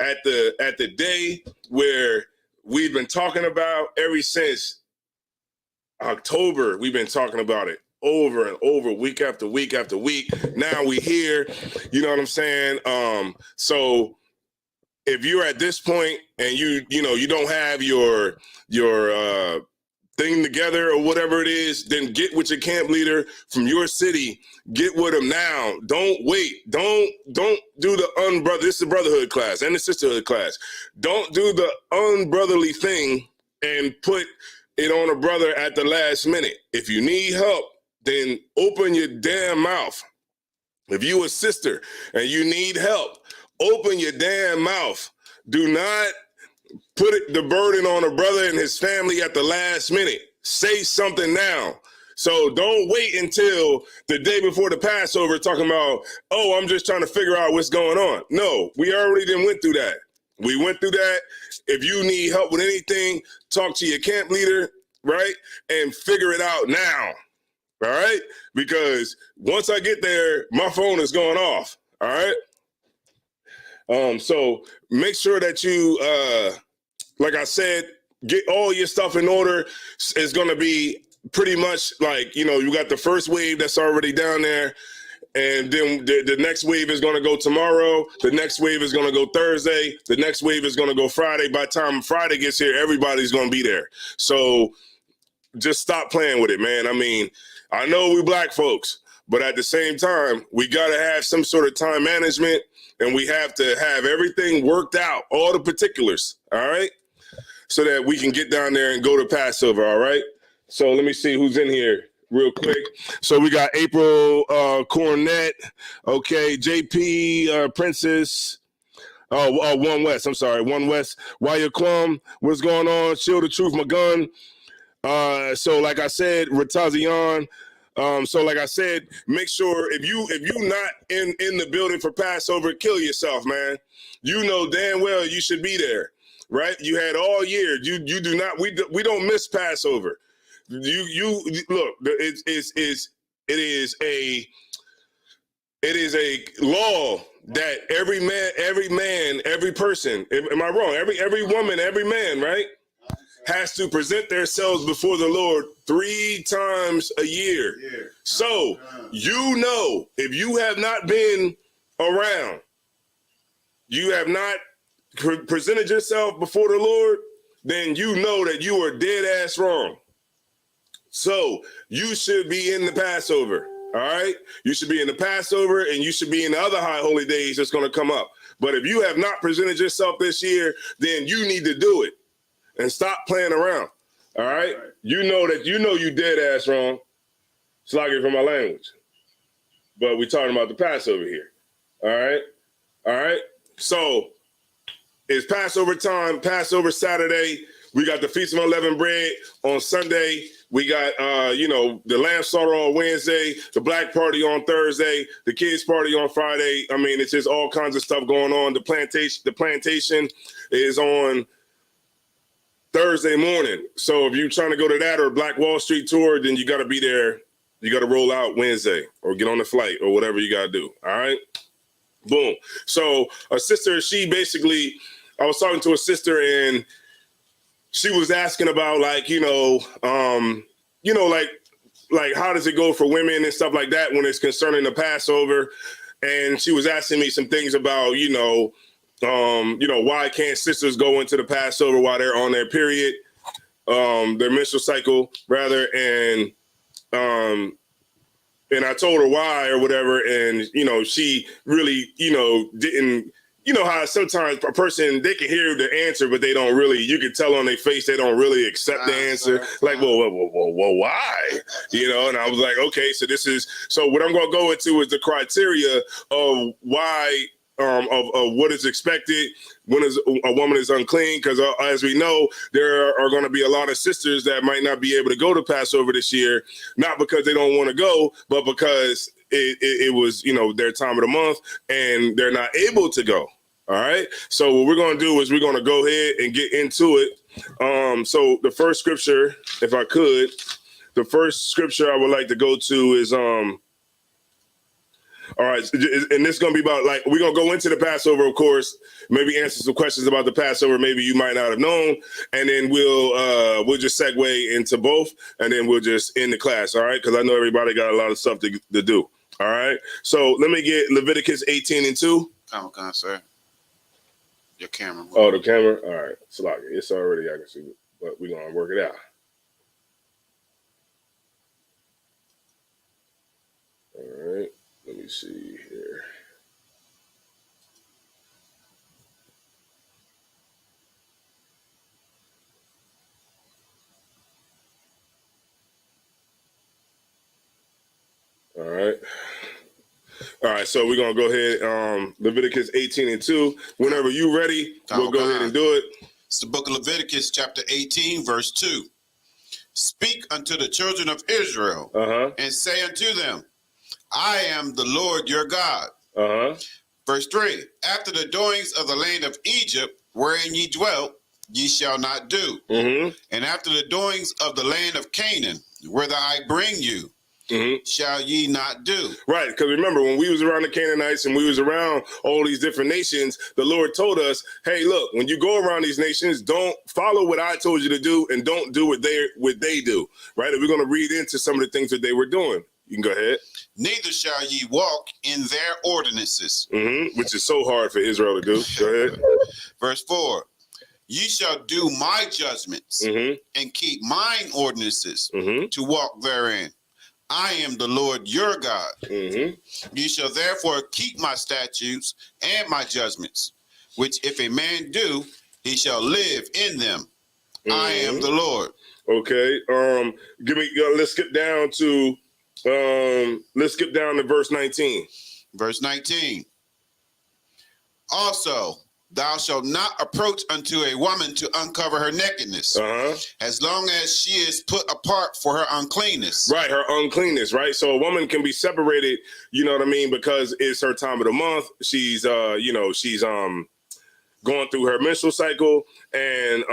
at the day where we've been talking about ever since October. We've been talking about it over and over, week after week after week. Now we here, you know what I'm saying? So if you're at this point and you don't have your thing together or whatever it is, then get with your camp leader from your city. Get with them now. Don't wait. Don't do the unbrother. This is the brotherhood class and the sisterhood class. Don't do the unbrotherly thing and put it on a brother at the last minute. If you need help, then open your damn mouth. If you a sister and you need help, open your damn mouth. Do not put the burden on a brother and his family at the last minute. Say something now. So don't wait until the day before the Passover talking about, oh, I'm just trying to figure out what's going on. No, we already done went through that. We went through that. If you need help with anything, talk to your camp leader, right? And figure it out now, all right? Because once I get there, my phone is going off, all right? So make sure that you, like I said, get all your stuff in order. It's going to be pretty much like, you got the first wave that's already down there. And then the next wave is going to go tomorrow. The next wave is going to go Thursday. The next wave is going to go Friday. By the time Friday gets here, everybody's going to be there. So just stop playing with it, man. I mean, I know we black folks, but at the same time, we got to have some sort of time management. And we have to have everything worked out, all the particulars, all right? So that we can get down there and go to Passover, all right? So let me see who's in here real quick. So we got April Cornett, okay, JP Princess, One West, I'm sorry, One West, Waya Kwam, what's going on? Shield the Truth, my gun. So like I said, Ratazian. So like I said, make sure if you not in the building for Passover, kill yourself, man. You know damn well you should be there, right? You had all year. You do not. We don't miss Passover. You look. It is a law that every man, every person. Am I wrong? Every woman, every man, right? Has to present themselves before the Lord 3 times a year. Yeah. So, if you have not been around, you have not presented yourself before the Lord, then you know that you are dead ass wrong. So, you should be in the Passover, all right? You should be in the Passover and you should be in the other high holy days that's going to come up. But if you have not presented yourself this year, then you need to do it. And stop playing around, all right? You know you dead ass wrong. Sloggy for my language. But we're talking about the Passover here, all right? All right? So it's Passover time, Passover Saturday. We got the Feast of Unleavened Bread on Sunday. We got, the lamb slaughter on Wednesday, the black party on Thursday, the kids party on Friday. I mean, it's just all kinds of stuff going on. The plantation is on Thursday morning. So if you're trying to go to that or Black Wall Street tour, then you got to be there. You got to roll out Wednesday or get on the flight or whatever you got to do. All right. Boom. So a sister, I was talking to a sister and she was asking about like how does it go for women and stuff like that when it's concerning the Passover. And she was asking me some things about, why can't sisters go into the Passover while they're on their period, their menstrual cycle, rather, and I told her why or whatever, and she really didn't. You know how sometimes a person, they can hear the answer, but they don't really. You can tell on their face they don't really accept the answer. Like, well, why? And I was like, okay, so what I'm gonna go into is the criteria of why. Of what is expected when a woman is unclean, because as we know, there are going to be a lot of sisters that might not be able to go to Passover this year, not because they don't want to go, but because it was their time of the month and they're not able to go. All right. So what we're going to do is we're going to go ahead and get into it. So the first scripture, if I could, the first scripture I would like to go to is All right, and this is going to be about, like, we're going to go into the Passover, of course, maybe answer some questions about the Passover maybe you might not have known, and then we'll just segue into both, and then we'll just end the class, all right? Because I know everybody got a lot of stuff to do, all right? So let me get Leviticus 18:2. Come, sir. Your camera. Oh, the camera? All right. It's already, I can see it, but we're going to work it out. All right. Let me see here. All right. All right, so we're going to go ahead, Leviticus 18:2. Whenever you're ready, we'll go ahead and do it. It's the book of Leviticus, chapter 18, verse 2. Speak unto the children of Israel and say unto them, I am the Lord your God. Verse 3. After the doings of the land of Egypt, wherein ye dwelt, ye shall not do. And after the doings of the land of Canaan, whither I bring you, shall ye not do. Right, because remember, when we was around the Canaanites and we was around all these different nations, the Lord told us, hey, look, when you go around these nations, don't follow what I told you to do and don't do what they do, right? And we're going to read into some of the things that they were doing. You can go ahead. Neither shall ye walk in their ordinances. Which is so hard for Israel to do. Go ahead. Verse 4. Ye shall do my judgments and keep mine ordinances to walk therein. I am the Lord your God. Ye shall therefore keep my statutes and my judgments, which if a man do, he shall live in them. I am the Lord. Okay. Let's skip down to verse 19. Verse 19. Also, thou shalt not approach unto a woman to uncover her nakedness, as long as she is put apart for her uncleanness. Right, her uncleanness, right? So a woman can be separated, you know what I mean, because it's her time of the month. She's going through her menstrual cycle, and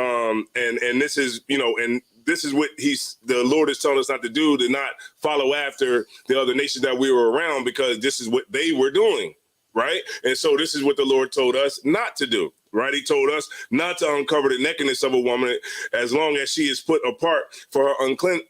this is, and this is what the Lord is telling us not to do, to not follow after the other nations that we were around, because this is what they were doing. Right. And so this is what the Lord told us not to do. Right. He told us not to uncover the nakedness of a woman as long as she is put apart for her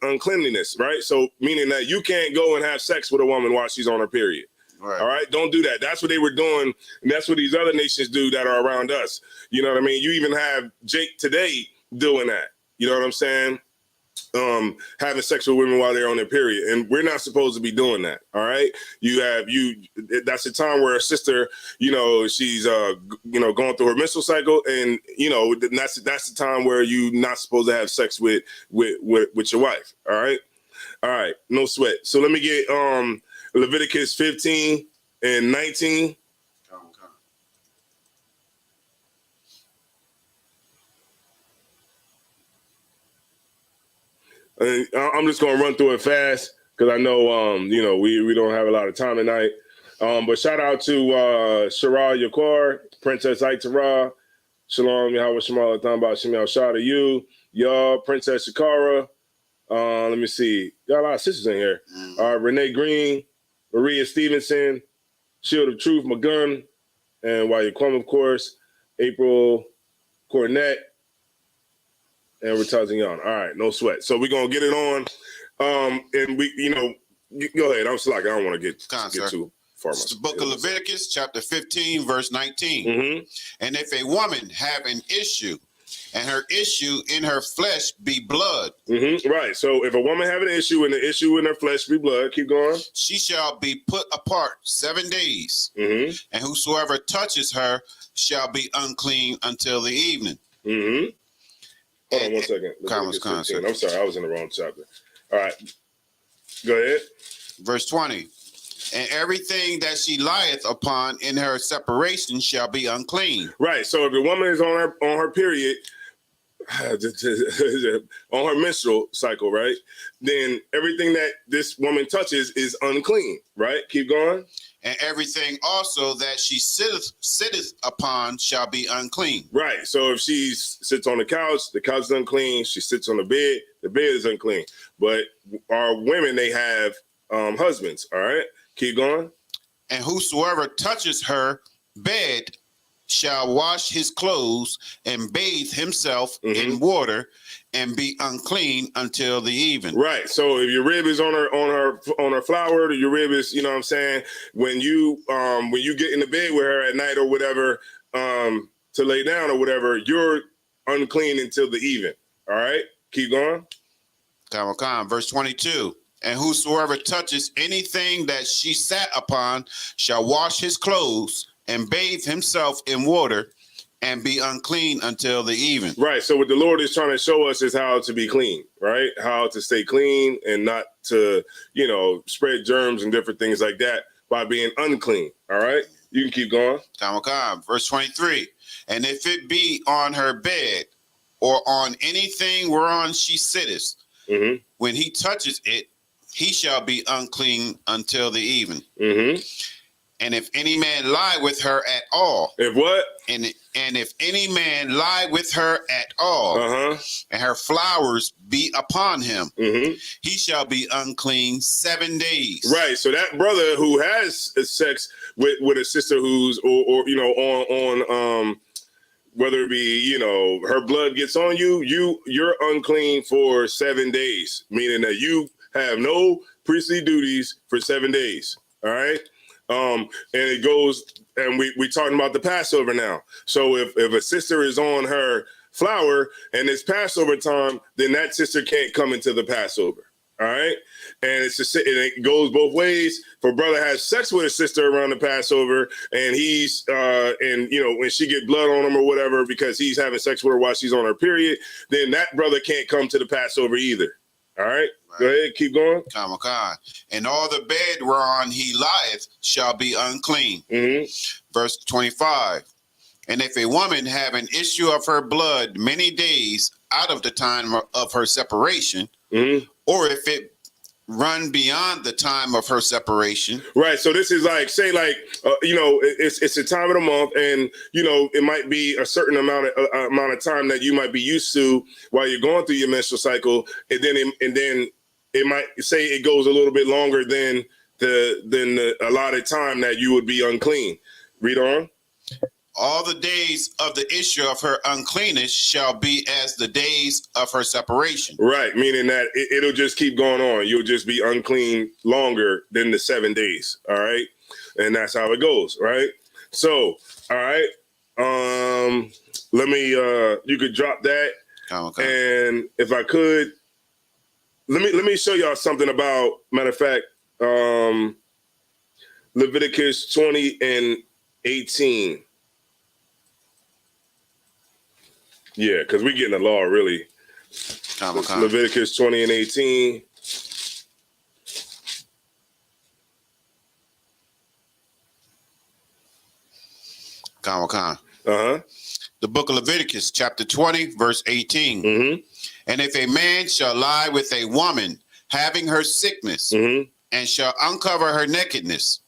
uncleanliness. Right. So meaning that you can't go and have sex with a woman while she's on her period. Right. All right. Don't do that. That's what they were doing. And that's what these other nations do that are around us. You know what I mean? You even have Jake today doing that. You know what I'm saying? Having sex with women while they're on their period, and we're not supposed to be doing that. All right, that's the time where a sister, she's going through her menstrual cycle, and that's the time where you're not supposed to have sex with your wife. All right, no sweat. So let me get Leviticus 15 and 19. And I'm just gonna run through it fast because I know we don't have a lot of time tonight. But shout out to Shara Yakar, Princess Aitara, Shalom Yahweh Shemal Thamba Shemel Shah to you, y'all, Princess Shakara. Let me see, got a lot of sisters in here. Renee Green, Maria Stevenson, Shield of Truth, Magun, and Wayaquam, of course, April Cornett. And we're touching on. All right, no sweat. So we're gonna get it on. And we, go ahead. I'm slacking. I don't want to get too far. It's the book of Leviticus, chapter 15, verse 19. And if a woman have an issue, and her issue in her flesh be blood. Right. So if a woman have an issue, and the issue in her flesh be blood, keep going. She shall be put apart 7 days, and whosoever touches her shall be unclean until the evening. Hold on 1 second. I'm sorry, I was in the wrong chapter. All right. Go ahead. Verse 20. And everything that she lieth upon in her separation shall be unclean. Right. So if the woman is on her period, on her menstrual cycle, right, then everything that this woman touches is unclean, right? Keep going. And everything also that she sitteth upon shall be unclean. Right. So if she sits on the couch is unclean. She sits on the bed is unclean. But our women, they have husbands. All right. Keep going. And whosoever touches her bed shall wash his clothes and bathe himself in water and be unclean until the even. Right. So if your rib is on her flower, your rib is, you know what I'm saying, when you get in the bed with her at night or whatever, to lay down or whatever, you're unclean until the even. All right. Keep going. Verse 22. And whosoever touches anything that she sat upon shall wash his clothes and bathe himself in water and be unclean until the even. Right. So what the Lord is trying to show us is how to be clean, right? How to stay clean and not to, spread germs and different things like that by being unclean. All right. You can keep going. Verse 23. And if it be on her bed or on anything whereon she sitteth, when he touches it, he shall be unclean until the even. And if any man lie with her at all. If what? And if any man lie with her at all, and her flowers be upon him, he shall be unclean 7 days. Right. So that brother who has sex with a sister who's or on whether it be, her blood gets on you're unclean for 7 days, meaning that you have no priestly duties for 7 days. All right. And it goes, and we talking about the Passover now. So if a sister is on her flower and it's Passover time, then that sister can't come into the Passover. All right. And it goes both ways. If a brother has sex with a sister around the Passover and he's, when she get blood on him or whatever, because he's having sex with her while she's on her period, then that brother can't come to the Passover either. All right. Go ahead, keep going. And all the bed whereon he lieth shall be unclean. Verse 25. And if a woman have an issue of her blood many days out of the time of her separation, or if it run beyond the time of her separation. Right. So this is like, say it's a time of the month and, it might be a certain amount of time that you might be used to while you're going through your menstrual cycle. And then it might say it goes a little bit longer than the allotted time that you would be unclean. Read on. All the days of the issue of her uncleanness shall be as the days of her separation. Right, meaning that it'll just keep going on. You'll just be unclean longer than the 7 days, all right? And that's how it goes, right? So, all right, let me, you could drop that. And if I could, let me show y'all something about, matter of fact, Leviticus 20 and 18. Yeah, because we're getting the law, really. Leviticus 20 and 18. The book of Leviticus, chapter 20, verse 18. And if a man shall lie with a woman having her sickness, and shall uncover her nakedness,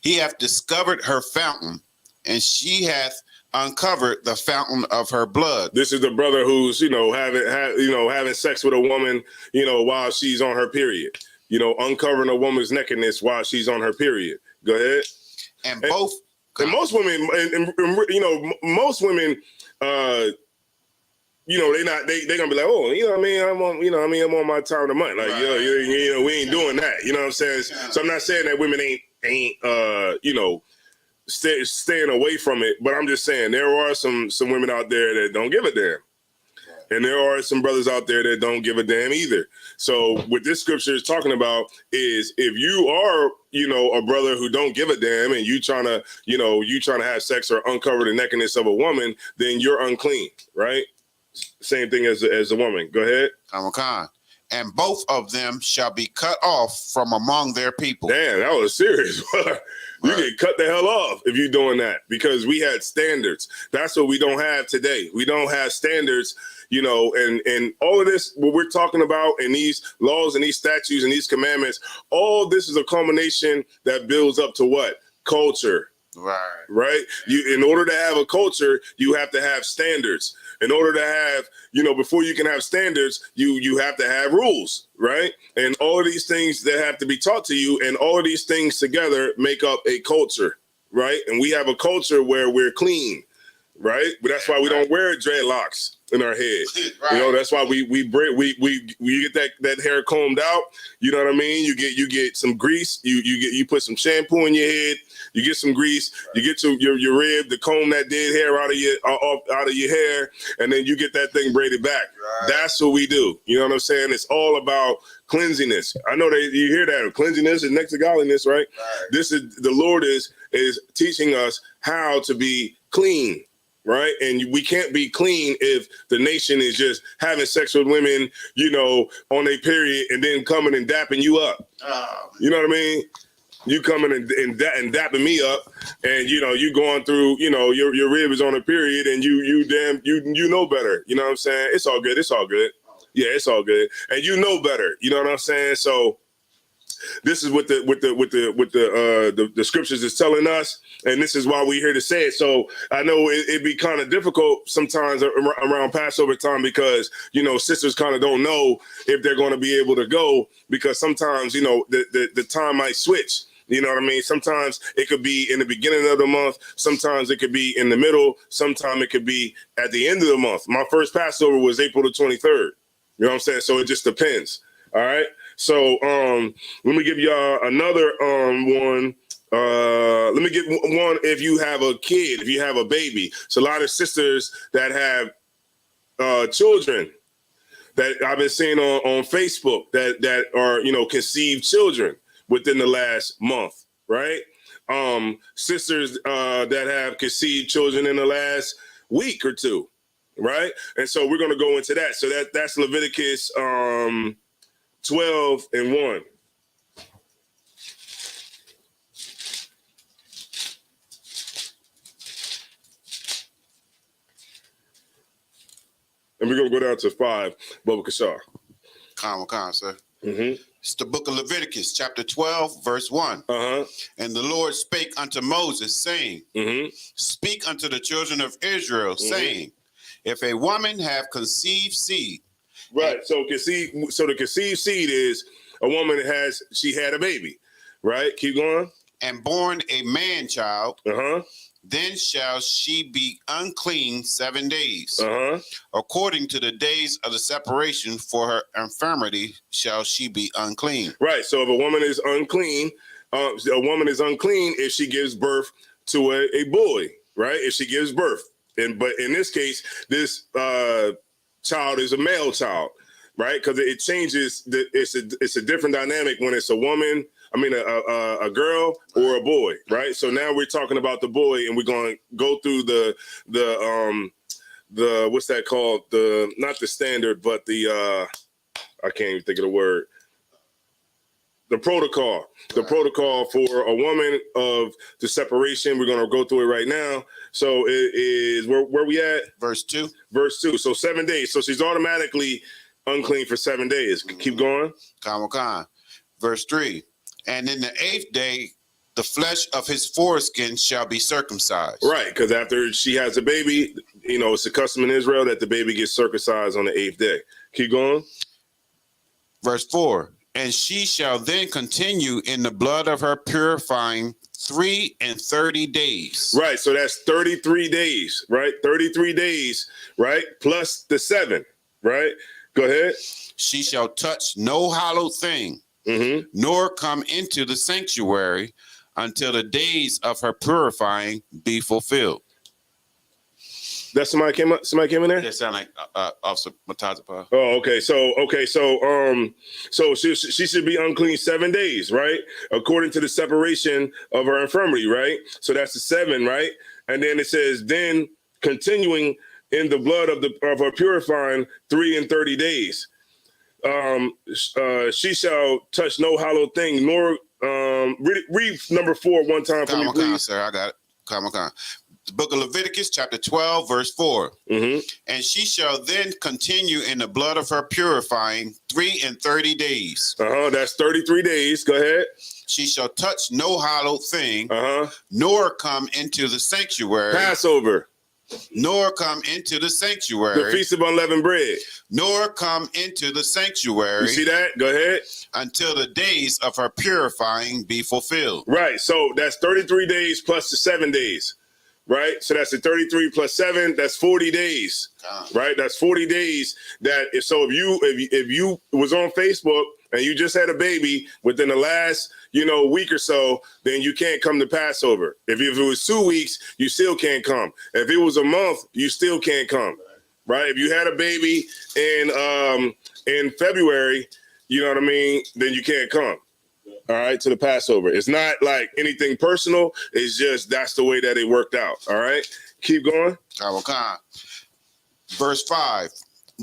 he hath discovered her fountain, and she hath uncovered the fountain of her blood. This is the brother who's, having sex with a woman, while she's on her period, uncovering a woman's nakedness while she's on her period. Go ahead. And most women, most women, they're gonna be like, oh, I'm on my time of the month. Like, we ain't doing that. You know what I'm saying? So I'm not saying that women ain't staying away from it, but I'm just saying there are some women out there that don't give a damn, and there are some brothers out there that don't give a damn either. So what this scripture is talking about is if you are a brother who don't give a damn and you trying to have sex or uncover the nakedness of a woman, then you're unclean, right? Same thing as a woman. Go ahead. And both of them shall be cut off from among their people. Damn, that was serious. You get cut the hell off if you're doing that, because we had standards. That's what we don't have today. We don't have standards, and all of this, what we're talking about, and these laws and these statutes and these commandments, all this is a culmination that builds up to what? Culture, Right. You, in order to have a culture, you have to have standards. In order to have, before you can have standards, you have to have rules, right? And all of these things that have to be taught to you, and all of these things together make up a culture, right? And we have a culture where we're clean, right? But that's why we don't wear dreadlocks in our head. That's why we get that hair combed out. You know what I mean? You get some grease. You put some shampoo in your head. You get some grease. You get your rib to comb that dead hair out of your hair, and then you get that thing braided back. Right. That's what we do. You know what I'm saying? It's all about cleansiness. I know you hear that cleansiness is next to godliness, right? This is the Lord is teaching us how to be clean. Right. And we can't be clean if the nation is just having sex with women, on their period and then coming and dapping you up. You know what I mean? You coming and dapping me up, and you going through, your rib is on a period, and you know better. You know what I'm saying? It's all good. It's all good. Yeah, it's all good. And you know better. You know what I'm saying? So this is what the scriptures is telling us, and this is why we're here to say it. So I know it'd be kind of difficult sometimes around Passover time, because sisters kind of don't know if they're going to be able to go, because sometimes the time might switch. You know what I mean? Sometimes it could be in the beginning of the month. Sometimes it could be in the middle. Sometimes it could be at the end of the month. My first Passover was April the 23rd. You know what I'm saying? So it just depends. All right. So let me give y'all another one. Let me get one if you have a kid, if you have a baby. It's a lot of sisters that have children that I've been seeing on Facebook that are, conceived children within the last month, right? Sisters that have conceived children in the last week or two, right? And so we're going to go into that. So that's Leviticus 12:1. And we're going to go down to 5, Baba Kashar. Khan, sir. Mm-hmm. It's the book of Leviticus, chapter 12, verse 1. And the Lord spake unto Moses, saying, Speak unto the children of Israel, saying, If a woman have conceived seed. Right. So the conceived seed is a woman she had a baby. Right. Keep going. And born a man child. Then shall she be unclean 7 days. According to the days of the separation for her infirmity shall she be unclean. Right. So if a woman is unclean, if she gives birth to a boy, right? If she gives birth. But in this case, this child is a male child, right? Because it changes. It's a different dynamic when it's a woman. I mean, a girl or a boy, right? So now we're talking about the boy, and we're going to go through the what's that called? Not the standard, but I can't even think of the word. The protocol. The protocol for a woman of the separation. We're going to go through it right now. So it is where we at? Verse 2. Verse 2. So 7 days. So she's automatically unclean for 7 days. Keep going. Khan. Verse 3. And in the 8th day, the flesh of his foreskin shall be circumcised. Right, because after she has a baby, it's a custom in Israel that the baby gets circumcised on the 8th day. Keep going. Verse 4. And she shall then continue in the blood of her purifying 3 and 30 days. Right, so that's 33 days, right? 33 days, right? Plus the 7, right? Go ahead. She shall touch no hallowed thing. Nor come into the sanctuary until the days of her purifying be fulfilled. That somebody came in there? That sound like Officer Matazapa. Oh, okay. So she should be unclean 7 days, right? According to the separation of her infirmity, right? So that's the 7, right? And then it says, then continuing in the blood of her purifying 3 and 30 days. She shall touch no hallowed thing, nor read number 4 one time for me, please. Sir, I got it. Come on. The book of Leviticus, chapter 12, verse 4. And she shall then continue in the blood of her purifying 3 and 30 days. That's 33 days. Go ahead. she shall touch no hallowed thing, Uh-huh. nor come into the sanctuary, Passover. nor come into the sanctuary, The Feast of Unleavened Bread. nor come into the sanctuary. You see that? Go ahead. Until the days of her purifying be fulfilled. Right. So that's 33 days plus the 7 days. Right. So that's the 33 plus 7. That's 40 days. Right. That's 40 days. If you was on Facebook and you just had a baby within the last, week or so, then you can't come to Passover. If it was 2 weeks, you still can't come. If it was a month, you still can't come. Right. If you had a baby in February, you know what I mean, then you can't come. All right, to the Passover. It's not like anything personal. It's just that's the way that it worked out. All right, keep going. Verse 5.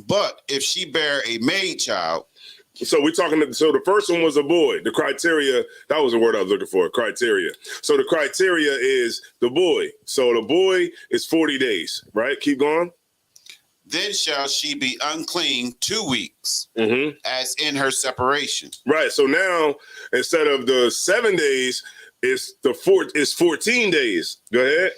But if she bear a maid child. So the first one was a boy. The criteria, that was the word I was looking for, criteria. So the criteria is the boy. So the boy is 40 days, right? Keep going. Then shall she be unclean 2 weeks, as in her separation. Right. So now, instead of the 7 days, it's 14 days. Go ahead.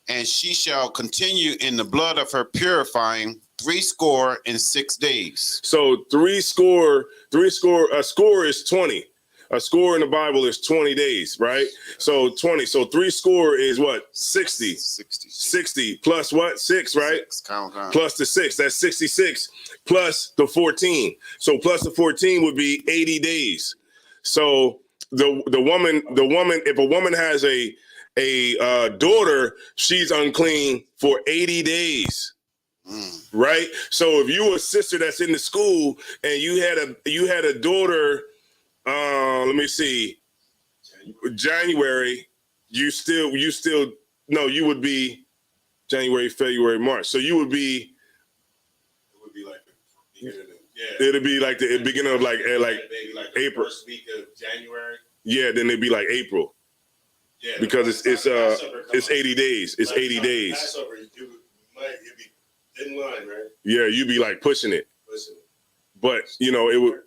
And she shall continue in the blood of her purifying 60 days. So a score is 20. A score in the Bible is 20 days, right? So 20. So 60 is what? 60. 60 plus what? 6, right? 6, count. Plus the 6. That's 66 plus the 14. So plus the 14 would be 80 days. So the woman, if a woman has a daughter, she's unclean for 80 days. Right? So if you a sister that's in the school and you had a daughter, let me see, January, you would be January, February, March. So you would be, it'd be like the beginning of like April. First week of January. Yeah, then it'd be like April. Yeah, because it's 80 days. It's 80 days. Passover, you'd be in line, right? Yeah, you'd be like pushing it. But it would.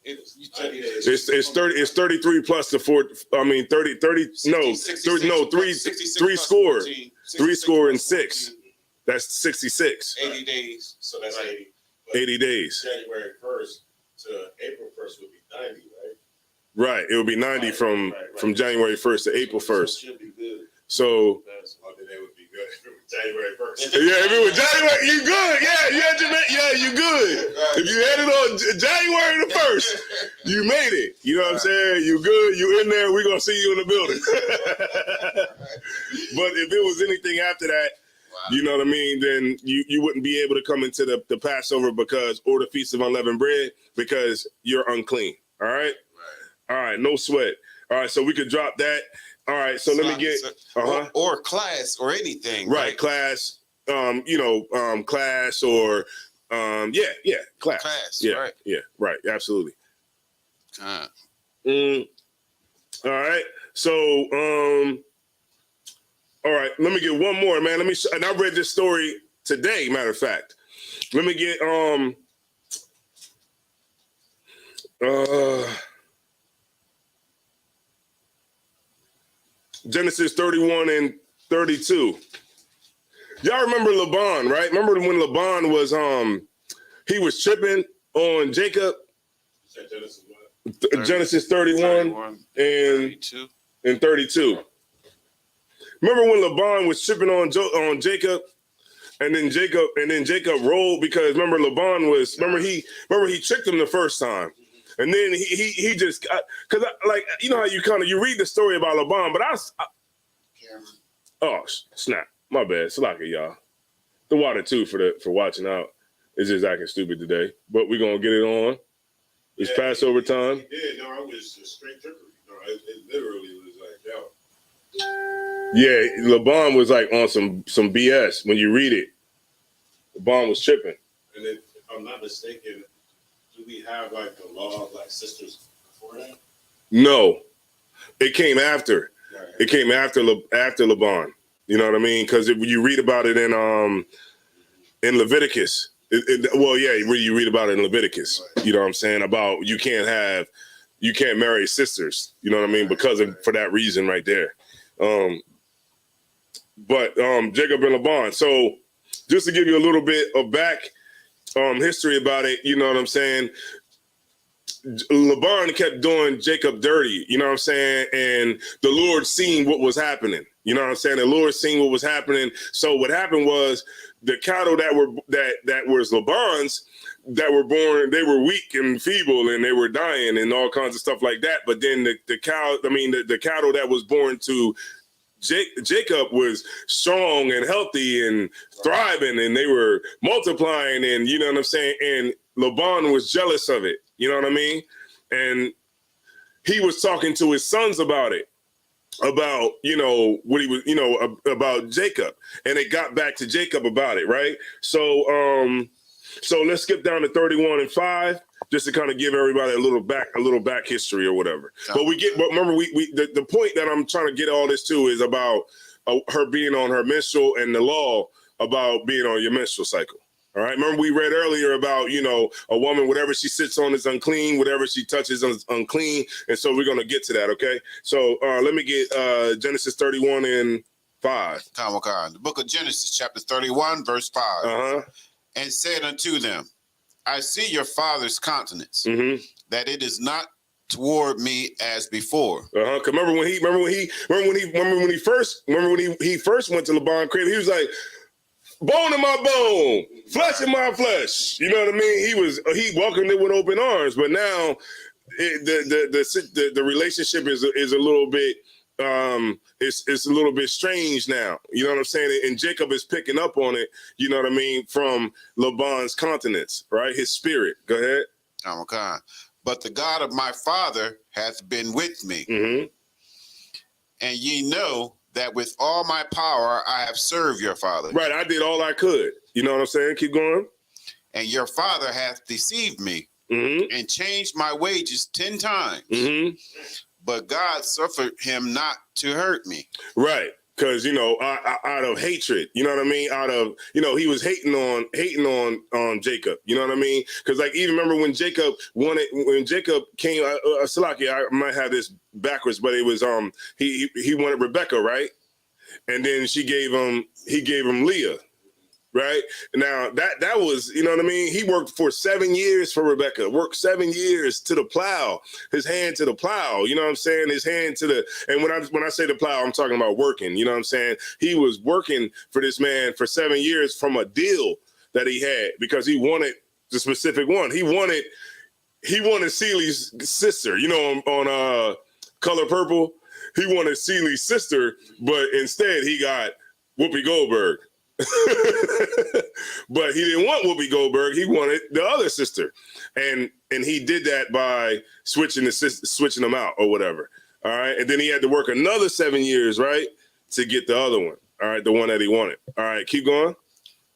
It's 30. It's 33 plus the 4. I mean 30. 30. No, 30, no, three score. 3 score and 6. That's 66. 80 days. So that's 80. 80 days. January 1st to April 1st would be 90, right? Right. It would be 90 from January 1st to April 1st. So should be good. So. They would be good if it was January 1st. Yeah, if it was January, you good. Yeah, you good. If you had it on January the 1st, you made it. You know what I'm saying? You good. You in there. We're going to see you in the building. But if it was anything after that, you know what I mean, then you wouldn't be able to come into the Passover or the Feast of Unleavened Bread because you're unclean. All right? All right, no sweat. All right, so we could drop that. All right, so let me get or class or anything. Right, class. Class or class. Class. Yeah, right. Yeah, right. Absolutely. All right. So all right, let me get one more, man. And I read this story today, matter of fact. Let me get Genesis 31 and 32. Y'all remember Laban, right? Remember when Laban was he was tripping on Jacob? Genesis 31 and 32. Remember when Laban was tripping on Jacob, and then Jacob rolled because remember he tricked him the first time. And then he just because you know how you read the story about Laban, but snap, my bad, Salaka, y'all. The water too for watching out. It's just acting stupid today, but we're gonna get it on. It's Passover time. No, I was just straight trickery. No, it literally was like that. Yeah, Laban was like on some BS when you read it. Laban was tripping. And if I'm not mistaken, do we have like the law of like sisters before that? No, it came after. Right. It came after Laban. You know what I mean? Because you read about it in Leviticus. Where you read about it in Leviticus. Right. You know what I'm saying? About you can't have you can't marry sisters. You know what I mean? For that reason right there. But Jacob and Laban. So just to give you a little bit of back history about it, you know what I'm saying? Laban kept doing Jacob dirty, you know what I'm saying? And the Lord seen what was happening. You know what I'm saying? The Lord seen what was happening. So what happened was the cattle that was Laban's that were born, they were weak and feeble and they were dying and all kinds of stuff like that. But then the cattle that was born to Jacob was strong and healthy and thriving, and they were multiplying, and you know what I'm saying? And Laban was jealous of it. You know what I mean? And he was talking to his sons about it, about, you know, what he was, you know, about Jacob. And it got back to Jacob about it, right? So let's skip down to 31:5, just to kind of give everybody a little back history or whatever. But remember, the point that I'm trying to get all this to is about her being on her menstrual and the law about being on your menstrual cycle. All right. Remember, we read earlier about, you know, a woman, whatever she sits on is unclean, whatever she touches is unclean. And so we're going to get to that. OK, so let me get Genesis 31:5. The book of Genesis, chapter 31, verse 5. And said unto them, I see your father's countenance, that it is not toward me as before. Cause remember when he first went to Laban's crib, he was like, bone in my bone, flesh in my flesh. You know what I mean? He welcomed it with open arms. But now the relationship is a little bit it's a little bit strange now. You know what I'm saying? And Jacob is picking up on it, you know what I mean, from Laban's countenance, right? His spirit. Go ahead. But the God of my father hath been with me. And ye know that with all my power I have served your father. Right, I did all I could. You know what I'm saying? Keep going. And your father hath deceived me and changed my wages 10 times. But God suffered him not to hurt me. Right. Because, you know, out of hatred, you know what I mean? Out of, you know, he was hating on Jacob, you know what I mean? Because, like, even remember when Jacob came, Salaki, I might have this backwards, but it was, he wanted Rebecca, right? And then he gave him Leah, right? Now, that was, you know what I mean? He worked for 7 years for Rebecca, worked 7 years to the plow, his hand to the plow, you know what I'm saying? His hand to the, and when I say the plow, I'm talking about working, you know what I'm saying? He was working for this man for 7 years from a deal that he had because he wanted the specific one. He wanted Celie's sister, you know, on Color Purple. He wanted Celie's sister, but instead he got Whoopi Goldberg. But he didn't want Whoopi Goldberg. He wanted the other sister, and he did that by switching them out or whatever. All right, and then he had to work another 7 years, right, to get the other one. All right, the one that he wanted. All right, keep going.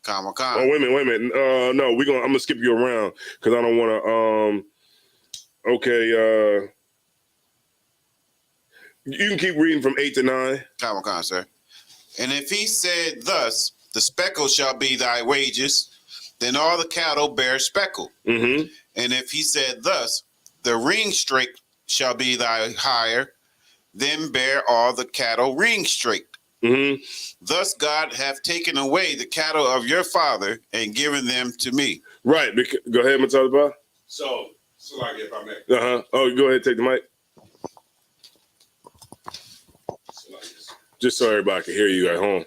Oh, wait a minute. No, I'm gonna skip you around because I don't want to. Okay. You can keep reading from 8 to 9. Sir. And if he said thus, the speckle shall be thy wages, then all the cattle bear speckle. And if he said thus, the ring straight shall be thy hire, then bear all the cattle ring straight. Thus God hath taken away the cattle of your father and given them to me. Right. Go ahead, Matalaba. So like if I may. Oh, go ahead, take the mic. Just so everybody can hear you at home.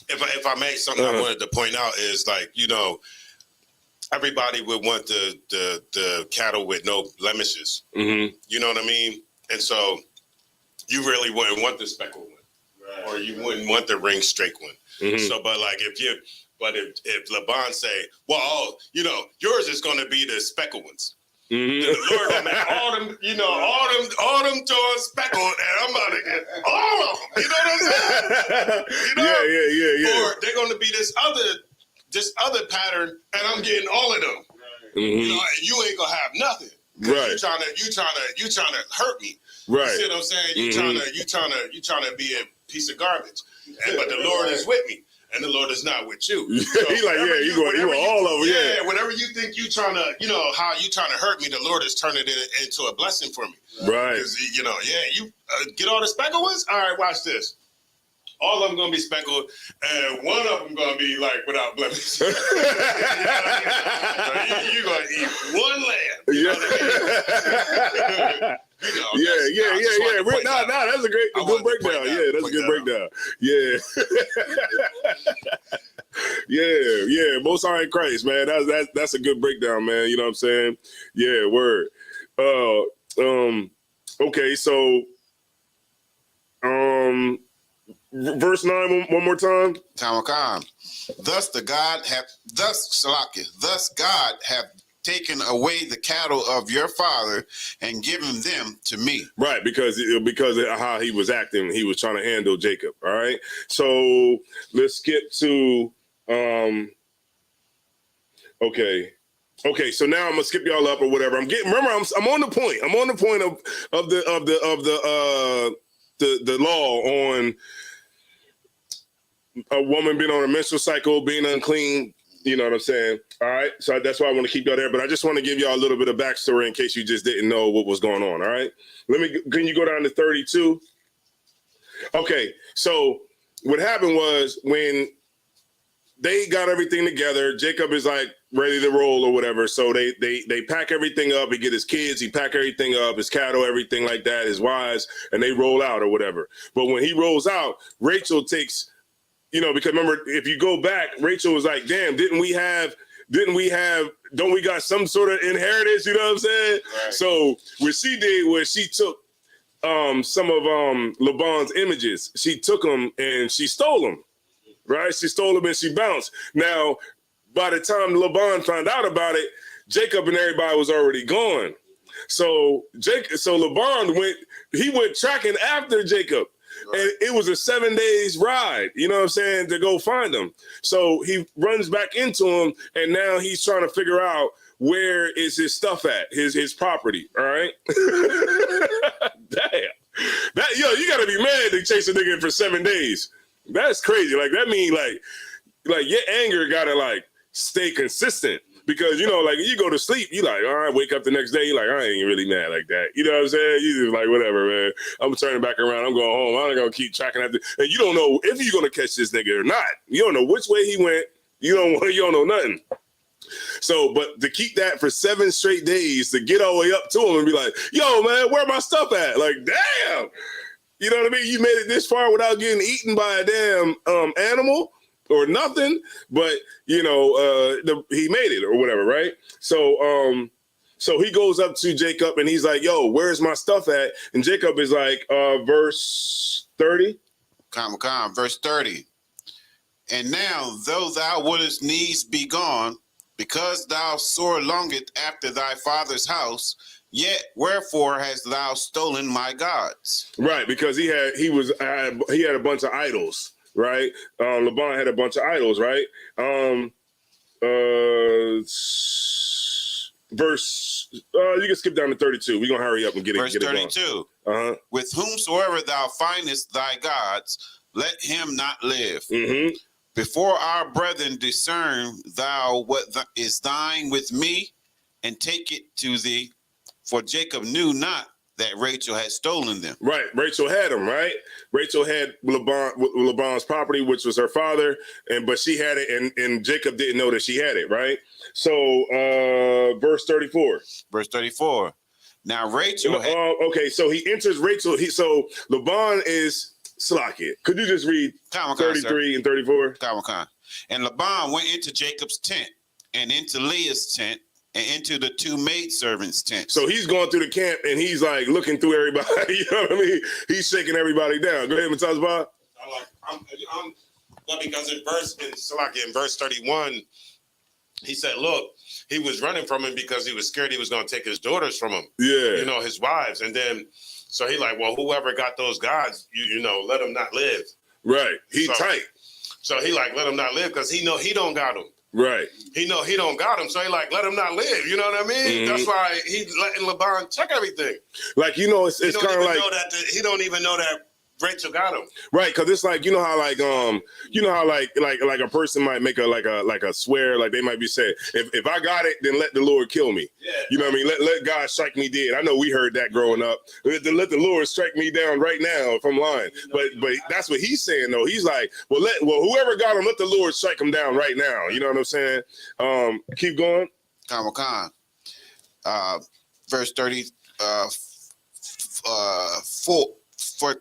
If I may, something I wanted to point out is, like, you know, everybody would want the cattle with no blemishes. You know what I mean? And so you really wouldn't want the speckled one, or you wouldn't want the ring straight one. So, but like if Laban say, well, you know, yours is going to be the speckled ones. The Lord gonna make all them, you know, all them toys speckled, and I'm about to get all of them. You know what I'm saying? You know? Yeah. Or they're gonna be this other pattern, and I'm getting all of them. You know, and you ain't gonna have nothing. Right. You trying to hurt me. Right. You see what I'm saying? You trying to be a piece of garbage. But the Lord is with me. and the Lord is not with you. He like, yeah, you want all of them. Yeah, whatever you think you trying to, how you trying to hurt me, the Lord is turning it into a blessing for me. Right. Because, you get all the speckled ones? All right, watch this. All of them going to be speckled, and one of them going to be like without blemish. You're going to eat one lamb. Yeah. That's a good breakdown. Yeah, that's a good breakdown. Yeah. yeah. Most High in Christ, man. That's a good breakdown, man. You know what I'm saying? Yeah, word. Okay, so verse 9 one more time. Thus God hath taken away the cattle of your father and given them to me. Right, because of how he was acting, he was trying to handle Jacob. All right, so let's skip to okay. So now I'm gonna skip y'all up or whatever. I'm on the point. I'm on the point of the law on a woman being on a menstrual cycle, being unclean. You know what I'm saying? All right. So that's why I want to keep y'all there. But I just want to give y'all a little bit of backstory in case you just didn't know what was going on. All right. Can you go down to 32? Okay. So what happened was when they got everything together, Jacob is like ready to roll or whatever. So they pack everything up. He get his kids, he pack everything up, his cattle, everything like that, his wives, and they roll out or whatever. But when he rolls out, Rachel takes, because remember, if you go back, Rachel was like, damn, don't we got some sort of inheritance? You know what I'm saying? Right. So what she did was she took some of Laban's images. She took them and she stole them. Right? She stole them and she bounced. Now, by the time Laban found out about it, Jacob and everybody was already gone. So Laban went tracking after Jacob. Right. And it was a 7 days ride, you know what I'm saying, to go find him. So he runs back into him, and now he's trying to figure out where is his stuff at, his property, all right? Damn. You gotta be mad to chase a nigga for 7 days. That's crazy. Like, that mean like your anger gotta like stay consistent. Because, you go to sleep, you like, all right, wake up the next day, you like, I ain't really mad like that. You know what I'm saying? You just like, whatever, man. I'm turning back around. I'm going home. I'm not going to keep tracking after. And you don't know if you're going to catch this nigga or not. You don't know which way he went. You don't know nothing. So, but to keep that for 7 straight days, to get all the way up to him and be like, yo, man, where my stuff at? Like, damn. You know what I mean? You made it this far without getting eaten by a damn animal or nothing, but he made it or whatever, right? So he goes up to Jacob and he's like, yo, where's my stuff at? And Jacob is like, verse 30. Verse 30. And now, though thou wouldest needs be gone, because thou sore longest after thy father's house, yet wherefore hast thou stolen my gods? Right, because he had a bunch of idols. Right, Laban had a bunch of idols. Right, verse. You can skip down to 32. We're gonna hurry up and get verse it. Verse 32. With whomsoever thou findest thy gods, let him not live. Mm-hmm. Before our brethren discern thou what is thine with me, and take it to thee. For Jacob knew not that Rachel had stolen them. Right. Rachel had them, right? Rachel had Laban's property, which was her father, but she had it, and Jacob didn't know that she had it, right? So, verse 34. Verse 34. Now Rachel... okay, so he enters Rachel. So Laban is... Slack-it. Could you just read 33 and 34? And Laban went into Jacob's tent, and into Leah's tent, and into the 2 maidservants' tents. So he's going through the camp and he's like looking through everybody. You know what I mean? He's shaking everybody down. Go ahead, Matazba. Because in verse 31, he said, look, he was running from him because he was scared he was going to take his daughters from him. Yeah. His wives. And then, so he like, well, whoever got those gods, let him not live. Right. He tight. So he like, let him not live because he know he don't got them. Right. He know he don't got him, so he like, let him not live. You know what I mean? Mm-hmm. That's why he letting Laban check everything. Like, it's kind of like... he don't even know that Rachel got him. Right, because it's like, you know how like a person might make a swear, like they might be saying, if I got it, then let the Lord kill me. Yeah. You know what I mean? Let God strike me dead. I know we heard that growing up. Let the Lord strike me down right now if I'm lying. But that's what he's saying though. He's like, well whoever got him, let the Lord strike him down right now. You know what I'm saying? Keep going. Khan. Verse 30,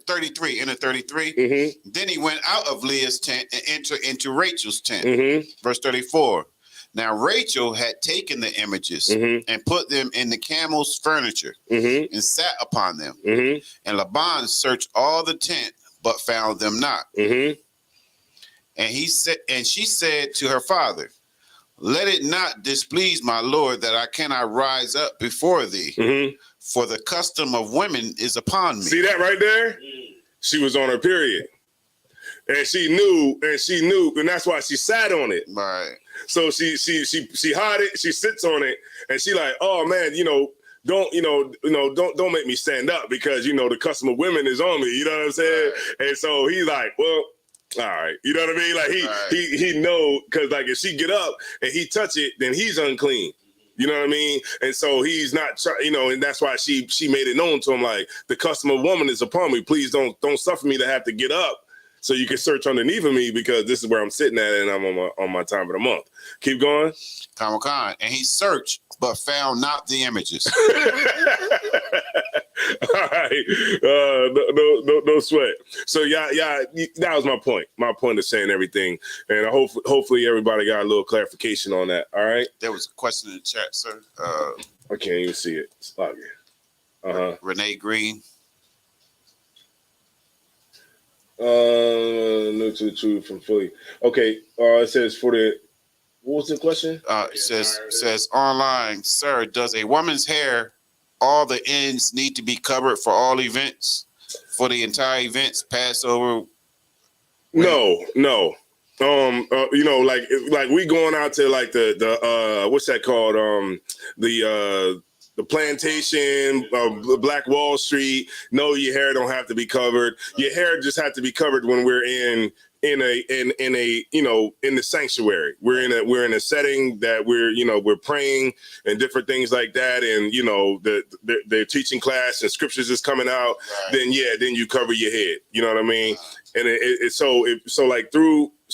33, into 33. Mm-hmm. Then he went out of Leah's tent and entered into Rachel's tent. Mm-hmm. Verse 34. Now Rachel had taken the images and put them in the camel's furniture and sat upon them. And Laban searched all the tent, but found them not. And she said to her father, let it not displease my Lord that I cannot rise up before thee, for the custom of women is upon me. See that right there? She was on her period. And she knew, and that's why she sat on it. Right. So she hide it, she sits on it, and she like, oh man, don't make me stand up because the custom of women is on me. You know what I'm saying? Right. And so he's like, well, all right. You know what I mean? Like he know, because like if she get up and he touch it, then he's unclean. You know what I mean? And so he's not, and that's why she made it known to him, like, the custom of woman is upon me. Please don't suffer me to have to get up so you can search underneath of me, because this is where I'm sitting at and I'm on my time of the month. Keep going. Khan. And he searched, but found not the images. All right. No sweat. So yeah, that was my point. My point of saying everything. And hopefully everybody got a little clarification on that. All right. There was a question in the chat, sir. I can't even see it. It's login. Renee Green. New to the truth from Philly. Okay. It says what was the question? It says online, sir, does a woman's hair, all the ends need to be covered for all events, for the entire events, Passover? No. Like we going out to like the what's that called? The plantation, Black Wall Street. No, your hair don't have to be covered. Your hair just have to be covered when we're in the sanctuary. We're in a setting that we're praying and different things like that, and the teaching class and scriptures is coming out. Right. Then you cover your head. You know what I mean? And so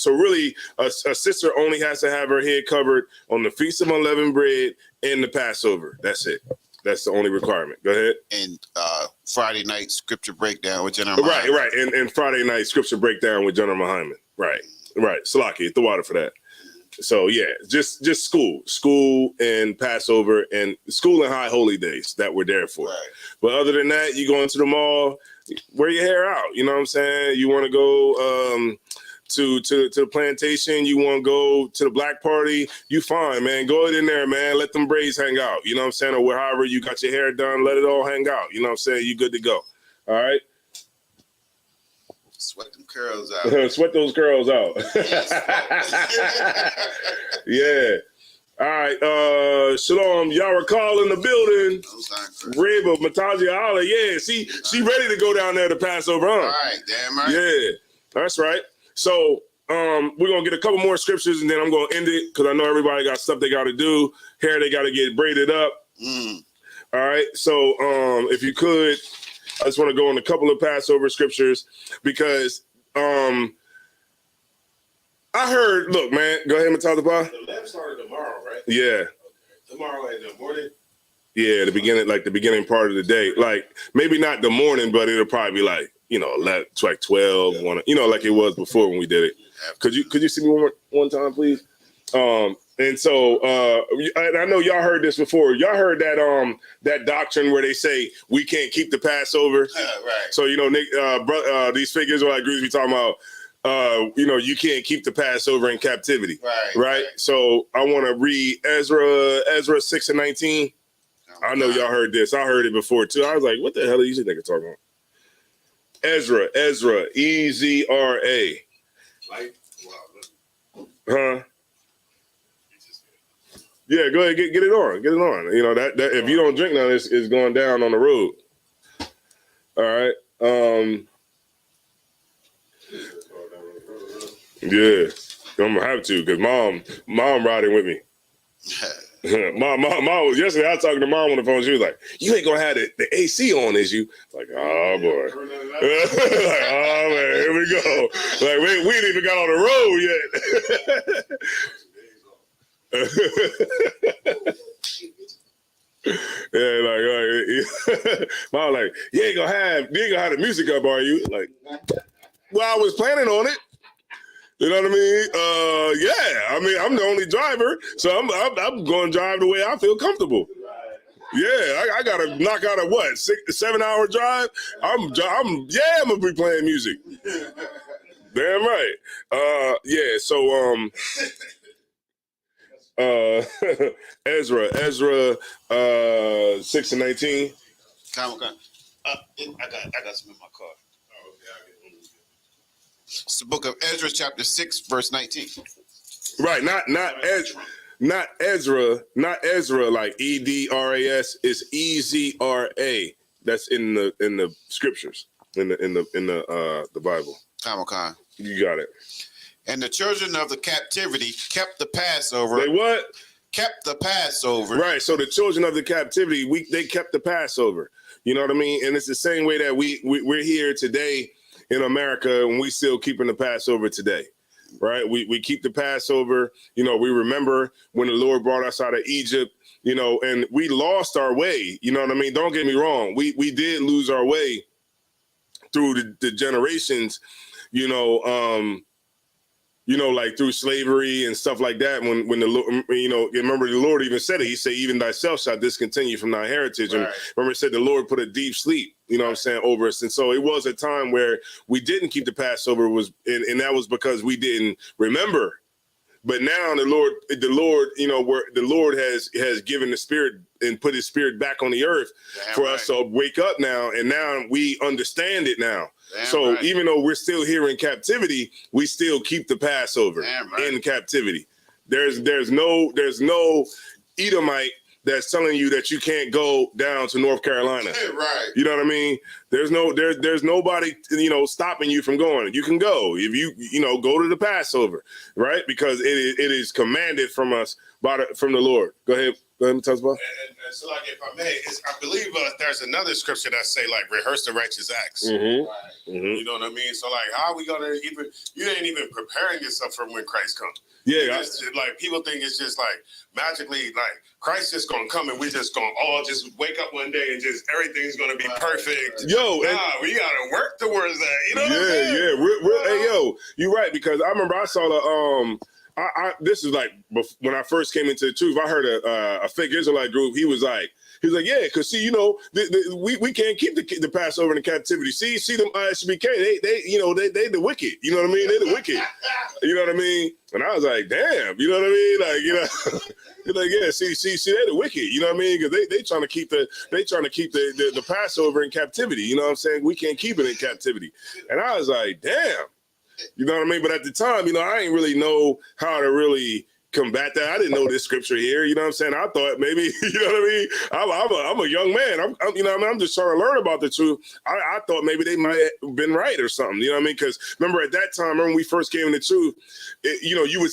really a sister only has to have her head covered on the Feast of Unleavened Bread and the Passover. That's it. That's the only requirement. Go ahead. And Friday night scripture breakdown with General Muhammad. Right. And Friday night scripture breakdown with General Muhammad. Right. Salaki, hit the water for that. So yeah, just school and Passover and school and high holy days that we're there for. Right. But other than that, you go into the mall, wear your hair out. You know what I'm saying? You want to go to the plantation, you want to go to the black party, you fine, man. Go in there, man. Let them braids hang out. You know what I'm saying? Or however you got your hair done, let it all hang out. You know what I'm saying? You good to go. All right? Sweat them curls out. Sweat those curls out. Yeah. All right. Shalom. Y'all recall in the building. Reba Mataji Allah. Yeah. She ready to go down there to Passover. Huh? All right. Damn right. Yeah. That's right. So we're going to get a couple more scriptures and then I'm going to end it because I know everybody got stuff they got to do. Hair they got to get braided up. All right. So if you could, I just want to go on a couple of Passover scriptures because I heard, look, man, go ahead, Matazapa. The lab started tomorrow, right? Yeah. Okay. Tomorrow in the morning? Yeah, the beginning part of the day. Like, maybe not the morning, but it'll probably be like, 12, yeah. 1, like it was before when we did it. Could you see me one time, please? And so, and I know y'all heard this before. Y'all heard that doctrine where they say we can't keep the Passover. Right. So, Nick, these figures are like Greece, we talking about, you can't keep the Passover in captivity. Right. So I want to read Ezra 6 and 19. I know y'all heard this. I heard it before too. I was like, what the hell are you niggas talking about? Ezra, Ezra. Huh? Yeah, go ahead, get it on. Get it on. That if you don't drink now, it's going down on the road. All right. Yeah, I'm gonna have to because mom riding with me. Mom was yesterday. I was talking to mom on the phone. She was like, "You ain't gonna have the AC on, is you?" Like, oh boy, like, oh man, here we go. Like we ain't even got on the road yet. Yeah, like mom, like you ain't gonna have the music up, are you? Like, well, I was planning on it. You know what I mean? Yeah. I mean, I'm the only driver, so I'm going to drive the way I feel comfortable. Yeah, I got to knock out a 6 to 7 hour drive. I'm gonna be playing music. Damn right. Yeah. So Ezra 6:19. Okay. I got some in my car. It's the book of Ezra, chapter 6, verse 19. Right, not Ezra, like EDRAS. It's EZRA. That's in the scriptures, in the Bible. Okay. You got it. And the children of the captivity kept the Passover. They what? Kept the Passover. Right. So the children of the captivity, they kept the Passover. You know what I mean? And it's the same way that we're here today in America, and we still keeping the Passover today, right? We keep the Passover. You know, we remember when the Lord brought us out of Egypt, you know, and we lost our way. You know what I mean? Don't get me wrong. We did lose our way through the generations, like through slavery and stuff like that. When the Lord, remember the Lord even said it. He said, even thyself shall discontinue from thy heritage. Right. And remember it said the Lord put a deep sleep, what I'm saying, over us. And so it was a time where we didn't keep the Passover, and that was because we didn't remember. But now the Lord, where the Lord has given the Spirit and put His Spirit back on the earth for us to wake up now, and now we understand it now. So even though we're still here in captivity, we still keep the Passover in captivity. There's no Edomite that's telling you that you can't go down to North Carolina. Right. You know what I mean? There's nobody, stopping you from going. You can go if you go to the Passover, right? Because it is commanded from us from the Lord. Go ahead, tell us about. And so, like, if I may, I believe there's another scripture that say, like, rehearse the righteous acts. Mm-hmm. Mm-hmm. You know what I mean? So, like, how are we gonna you ain't even preparing yourself for when Christ comes. Yeah, like people think it's just like magically, like Christ just gonna come and we just gonna all just wake up one day and just everything's gonna be perfect. Yo, we gotta work towards that. You know what I'm saying? Yeah. Hey, yo, you're right, because I remember I saw the this is like when I first came into the truth. I heard a fake Israelite group. He was like, yeah, because see, we can't keep the Passover in the captivity. See them ISUPK, they the wicked. You know what I mean? They the wicked. You know what I mean? And I was like, damn. You know what I mean? Like, you're like, yeah. See, they the wicked. You know what I mean? Because they trying to keep the Passover in captivity. You know what I'm saying? We can't keep it in captivity. And I was like, damn. You know what I mean? But at the time, I ain't really know how to really combat that. I didn't know this scripture here. You know what I'm saying? I thought maybe, you know what I mean? I'm a young man. I'm just trying to learn about the truth. I thought maybe they might have been right or something. You know what I mean? Because remember at that time, when we first came in the truth, you would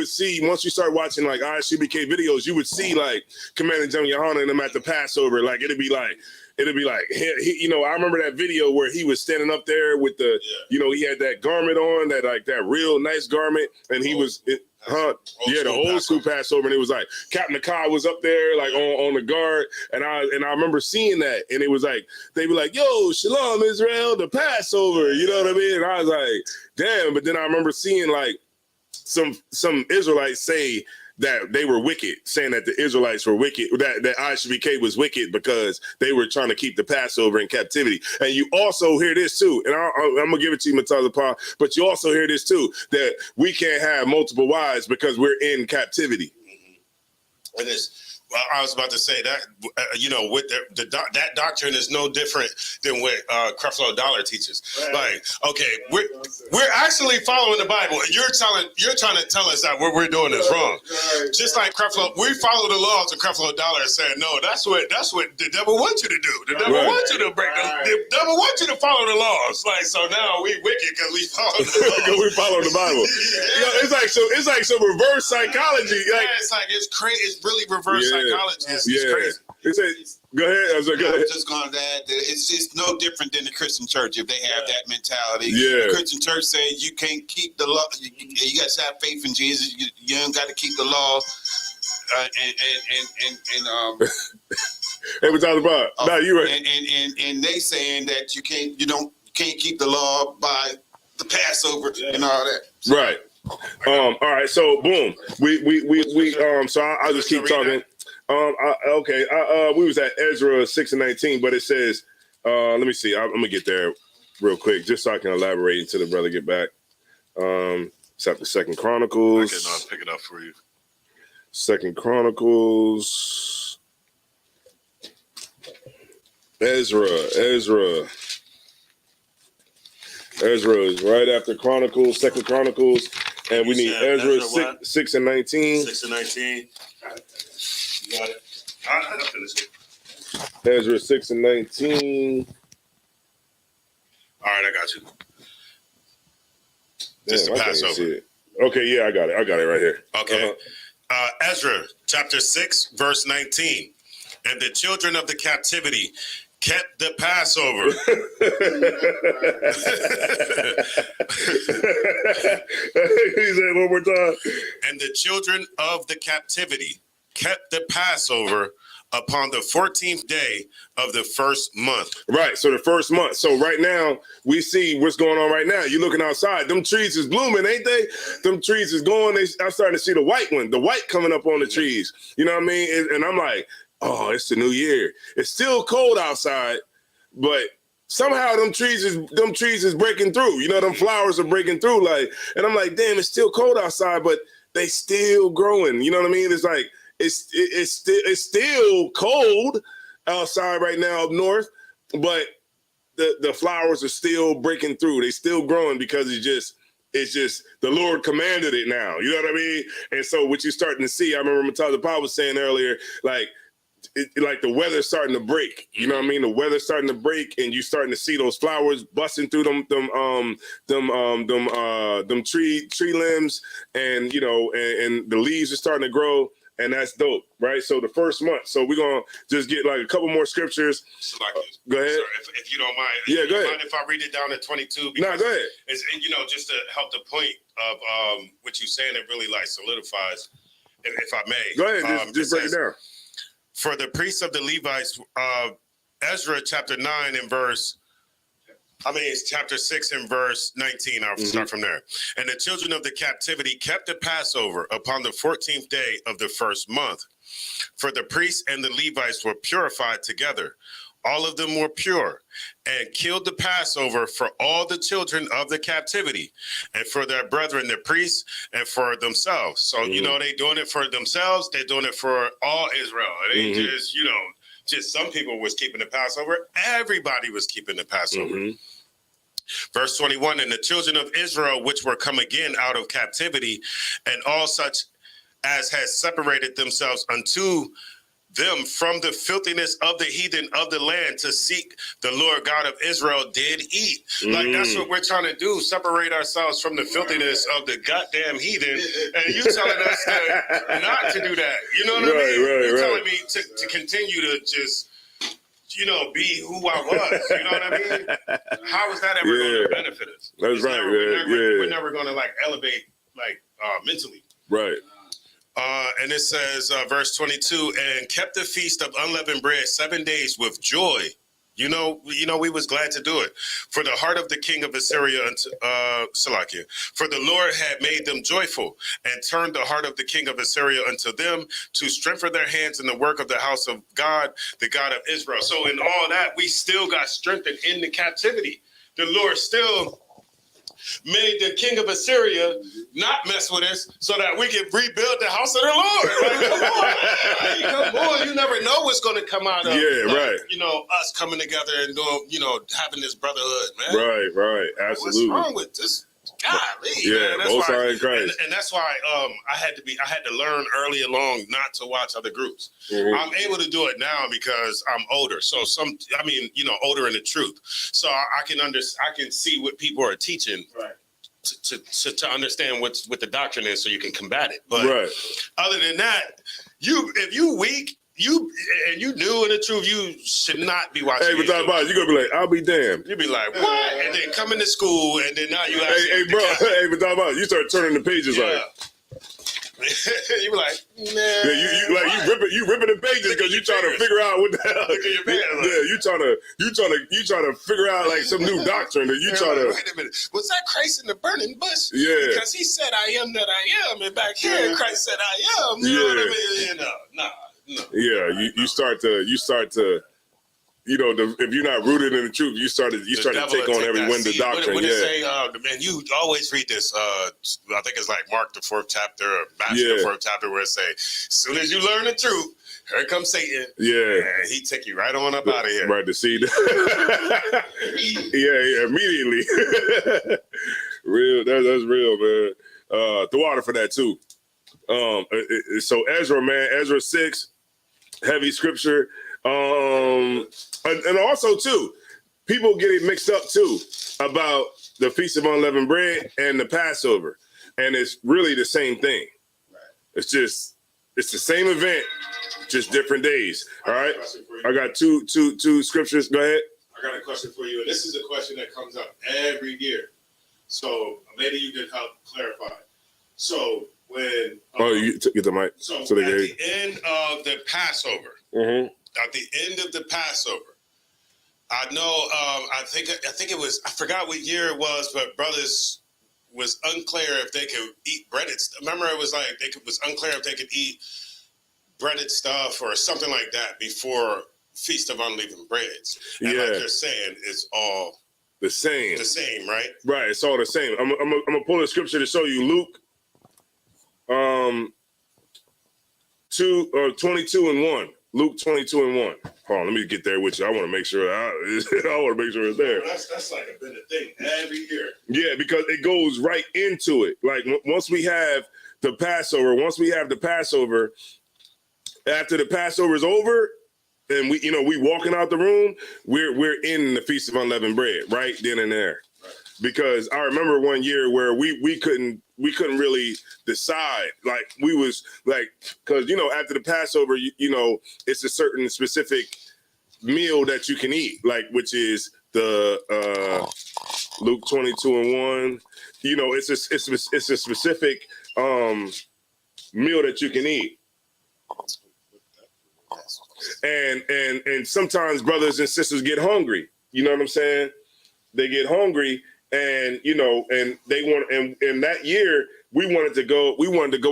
see once you start watching like ISUPK videos, you would see like Commander General Yohana and them at the Passover. Like it'd be like, I remember that video where he was standing up there with the, he had that garment on, that real nice garment, and he was, the old school Passover, and it was like Captain Akai was up there, like on the guard, and I remember seeing that, and it was like they were like, "Yo, Shalom Israel, the Passover," you know what I mean? And I was like, "Damn!" But then I remember seeing like some Israelites say that they were wicked, saying that the Israelites were wicked, that ISUPK was wicked because they were trying to keep the Passover in captivity. And you also hear this too, and I'm going to give it to you, Matazapah, but you also hear this too, that we can't have multiple wives because we're in captivity. Mm-hmm. And Well, I was about to say that, with that doctrine is no different than what Creflo Dollar teaches. Right. Like, okay, we're actually following the Bible, and you're trying to tell us that what we're doing is wrong. Right. Just like Creflo, we follow the laws of Creflo Dollar and saying, no, that's what the devil wants you to do. The devil wants you to break the devil wants you to follow the laws. Like, so now we wicked because we follow the laws. Because we follow the Bible. It's like some reverse psychology. It's crazy. It's really reverse psychology. It's crazy. Go ahead. I'm just going to add that it's no different than the Christian church if they have that mentality. Yeah. The Christian church says you can't keep the law. You got to have faith in Jesus. You don't got to keep the law. Hey, we're talking about. No, you right. And they saying that you can't keep the law by the Passover and all that. So, right. All right. So boom. So I'll just keep talking. We was at Ezra 6:19, but it says, let me see. I'm gonna get there real quick, just so I can elaborate until the brother get back. It's after 2 Chronicles. I can pick it up for you. 2 Chronicles. Ezra is right after Chronicles, 2 Chronicles, and we need Ezra 6 and 19. 6 and 19. You got it. I'll finish it. Ezra 6 and 19. All right, I got you. This is the Passover. Okay, yeah, I got it right here. Okay. Ezra chapter 6, verse 19. And the children of the captivity kept the Passover. He said one more time. And the children of the captivity kept the Passover upon the 14th day of the first month. Right, so the first month. So right now, we see what's going on right now. You're looking outside. Them trees is blooming, ain't they? Them trees is going. I'm starting to see the white coming up on the trees. You know what I mean? And I'm like, oh, it's the new year. It's still cold outside, but somehow them trees is breaking through. You know, them flowers are breaking through. Like, and I'm like, damn, it's still cold outside, but they still growing. You know what I mean? It's like it's still cold outside right now up north, but the flowers are still breaking through. They still growing because it's just the Lord commanded it now. You know what I mean? And so what you're starting to see, I remember Matata Paul was saying earlier, like the weather's starting to break. You know what I mean? The weather's starting to break, and you're starting to see those flowers busting through them tree limbs, and and the leaves are starting to grow, and that's dope, right? So the first month. So we're gonna just get like a couple more scriptures. Go ahead, sir, if you don't mind. Yeah, go ahead. Mind if I read it down to 22? No, go ahead. It's, just to help the point of what you're saying, it really solidifies. If I may, go ahead. Just break it down. For the priests of the Levites, Ezra chapter 9 and it's chapter 6 and verse 19. I'll start from there. And the children of the captivity kept the Passover upon the 14th day of the first month. For the priests and the Levites were purified together. All of them were pure, and killed the Passover for all the children of the captivity, and for their brethren, the priests, and for themselves. So, they doing it for themselves. They're doing it for all Israel. It ain't just some people was keeping the Passover. Everybody was keeping the Passover. Verse 21, and the children of Israel, which were come again out of captivity, and all such as had separated themselves unto them from the filthiness of the heathen of the land to seek the Lord God of Israel did eat. Like, that's what we're trying to do, separate ourselves from the filthiness of the goddamn heathen. And you telling us not to do that. You know what I mean? You're telling me to continue to just, be who I was. You know what I mean? How is that ever going to benefit us? That's right, we're never going to elevate mentally. Right. And it says, verse 22, and kept the feast of unleavened bread 7 days with joy. We was glad to do it. For the heart of the king of Assyria, Salakia, for the Lord had made them joyful, and turned the heart of the king of Assyria unto them to strengthen their hands in the work of the house of God, the God of Israel. So in all that, we still got strengthened in the captivity. The Lord still made the king of Assyria not mess with us so that we can rebuild the house of the Lord. Like, come on, you never know what's going to come out of right. You know, us coming together and doing, you know, having this brotherhood, man. Right, absolutely. What's wrong with this? Golly, yeah, man. Most High in Christ. And that's why I had to learn early along not to watch other groups. I'm able to do it now because I'm older. So older in the truth. So I can see what people are teaching. Right. To understand what the doctrine is, so you can combat it. But other than that, if you weak, you new in the truth, you should not be watching. Hey, but talk about it, you're gonna be like, I'll be damned. You'll be like, what? And then come into school, and then now you hey, bro. Hey, but talk about it, you start turning the pages like. You be like, man. Yeah, you ripping the pages because you trying to figure out what the hell. Look at your man, you trying to figure out like some new doctrine that you trying to. Wait a minute, was that Christ in the burning bush? Yeah, because he said, "I am that I am," and back here, Christ said, "I am." You know what I mean? No. Yeah, you start to. You know, if you're not rooted in the truth, you start to take on every wind of doctrine. What did it say? Man, you always read this. I think it's like Mark the 4th chapter, or Matthew the 4th chapter, where it say, as soon as you learn the truth, here comes Satan. Yeah, and he take you right on up out of here. Right, to see. Yeah, immediately. Real, that's real, man. The water for that too. So Ezra 6, heavy scripture. And also too, people get it mixed up too about the Feast of Unleavened Bread and the Passover, and it's really the same thing. It's the same event, just different days. All right, I got two scriptures. Go ahead. I got a question for you, and this is a question that comes up every year. So maybe you can help clarify. So when you get the mic. So at the end of the Passover. Mm-hmm. At the end of the Passover, I know. I think it was. I forgot what year it was, but brothers was unclear if they could eat breaded stuff. Remember, it was like was unclear if they could eat breaded stuff or something like that before Feast of Unleavened Breads. And like you're saying, it's all the same. The same, right? Right. It's all the same. I'm gonna pull a scripture to show you. Luke, 22:1. Luke 22:1. Hold on, let me get there with you. I want to make sure. I want to make sure it's there. That's like been a thing every year. Yeah, because it goes right into it. Like once we have the Passover, after the Passover is over, and we walking out the room, we're in the Feast of Unleavened Bread right then and there. Right. Because I remember one year where we couldn't really decide. Like we was like, because after the Passover, it's a certain specific meal that you can eat, like which is the Luke 22:1. It's a specific meal that you can eat. And sometimes brothers and sisters get hungry. You know what I'm saying? They get hungry. And and they want, and that year we wanted to go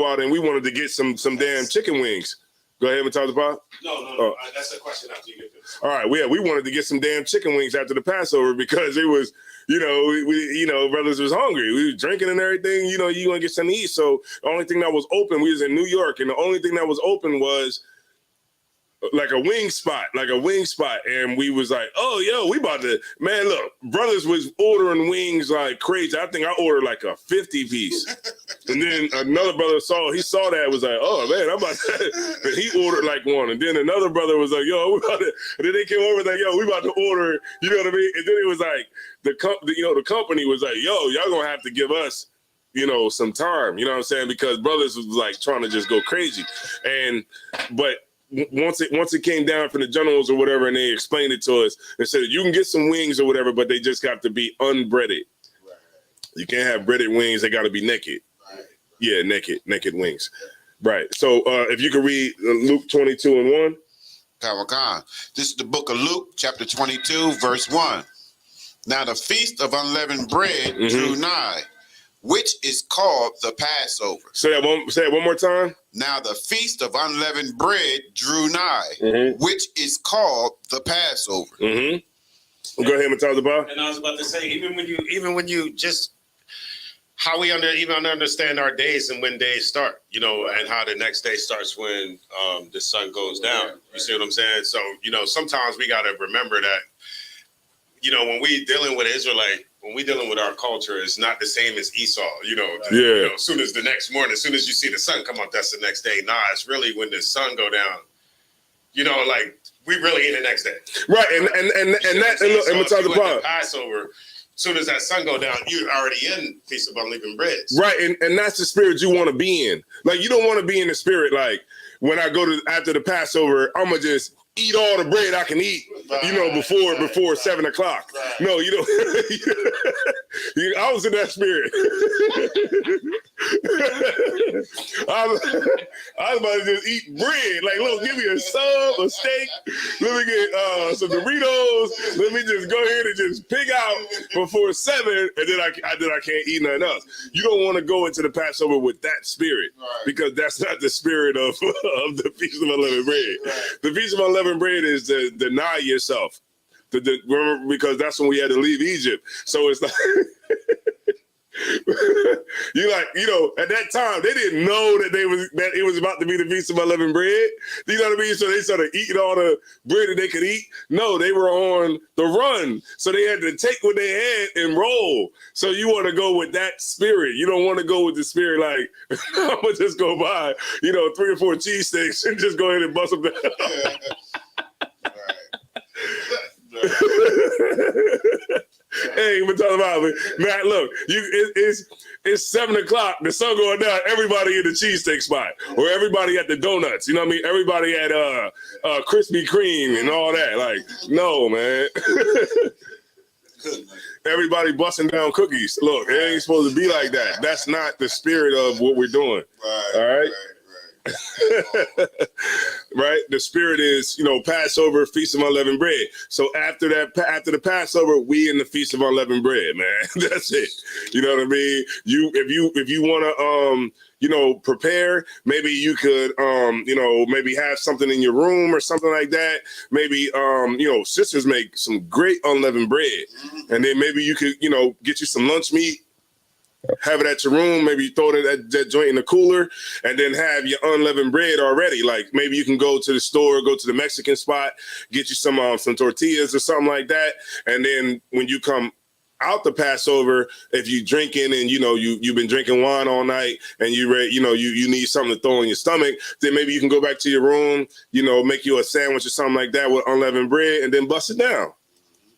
out and we wanted to get some damn chicken wings. Go ahead and talk about. No. That's a question after you get this. All right, we wanted to get some damn chicken wings after the Passover because it was, we brothers was hungry. We was drinking and everything. You want to get something to eat. So the only thing that was open, we was in New York, and the only thing that was open was like a wing spot, and we was like, oh, yo, we about to, man, look, brothers was ordering wings like crazy. I think I ordered like a 50 piece, and then another brother saw that, was like, oh man, I'm about to, and he ordered like one, and then another brother was like, yo, we about to, and then they came over like, yo, we about to order, you know what I mean? And then it was like the company was like, yo, y'all gonna have to give us some time, you know what I'm saying? Because brothers was like trying to just go crazy, but once it came down from the generals or whatever, and they explained it to us, they said you can get some wings or whatever, but they just have to be unbreaded. Right. You can't have breaded wings; they got to be naked. Right. Yeah, naked wings. Right. So if you could read Luke 22:1. Power Khan. This is the book of Luke, chapter 22, verse 1. Now the feast of unleavened bread drew nigh, which is called the Passover. Say it one more time. Now the feast of unleavened bread drew nigh, which is called the Passover. Go ahead and talk about. And I was about to say, even when you just how we even understand our days and when days start, you know, and how the next day starts when the sun goes down. You see what I'm saying? So, you know, sometimes we got to remember that, you know, when we dealing with Israelite, when we dealing with our culture, it's not the same as Esau, you know. You know, as soon as the next morning, as soon as you see the sun come up, that's the next day. Nah, it's really when the sun go down, you know, like we really in the next day. Right, and that, and look, and we'll talk about Passover. As soon as that sun go down, you're already in Feast of Unleavened Breads. Right, and that's the spirit you want to be in. Like, you don't want to be in the spirit like, when I go to after the Passover, I'm gonna just eat all the bread I can eat, you know, before 7 o'clock. No, you don't. I was in that spirit. I was about to just eat bread. Like, look, give me a sub, a steak. Let me get some Doritos. Let me just go ahead and just pig out before 7, and then I can't eat nothing else. You don't want to go into the Passover with that spirit, because that's not the spirit of the Feast of Unleavened Bread. The Feast of Unleavened Bread is to deny yourself, remember, because that's when we had to leave Egypt. So it's like, you like, you know, at that time they didn't know that it was about to be the Feast of Unleavened Bread. You know what I mean? So they started eating all the bread that they could eat. No, they were on the run, so they had to take what they had and roll. So you want to go with that spirit. You don't want to go with the spirit like, I'm gonna just go buy, you know, 3 or 4 cheesesteaks and just go ahead and bust them down. Hey, we're talking about it. Man, look, it's 7 o'clock, the sun going down, everybody in the cheesesteak spot, or everybody at the donuts, you know what I mean? Everybody at Krispy Kreme and all that. Like, no, man. Everybody busting down cookies. Look, it ain't supposed to be like that. That's not the spirit of what we're doing. All right? Right, the spirit is, you know, Passover, Feast of Unleavened Bread. So after the Passover, we in the Feast of Unleavened Bread, man. That's it. You know what I mean? If you want to you know, prepare, maybe you could you know, maybe have something in your room or something like that. Maybe you know, sisters make some great unleavened bread, and then maybe you could, you know, get you some lunch meat. Have it at your room, maybe throw it at that joint in the cooler, and then have your unleavened bread already. Like, maybe you can go to the store, go to the Mexican spot, get you some tortillas or something like that. And then when you come out the Passover, if you drinking and, you know, you've been drinking wine all night and you ready, you know, you need something to throw in your stomach, then maybe you can go back to your room, you know, make you a sandwich or something like that with unleavened bread and then bust it down.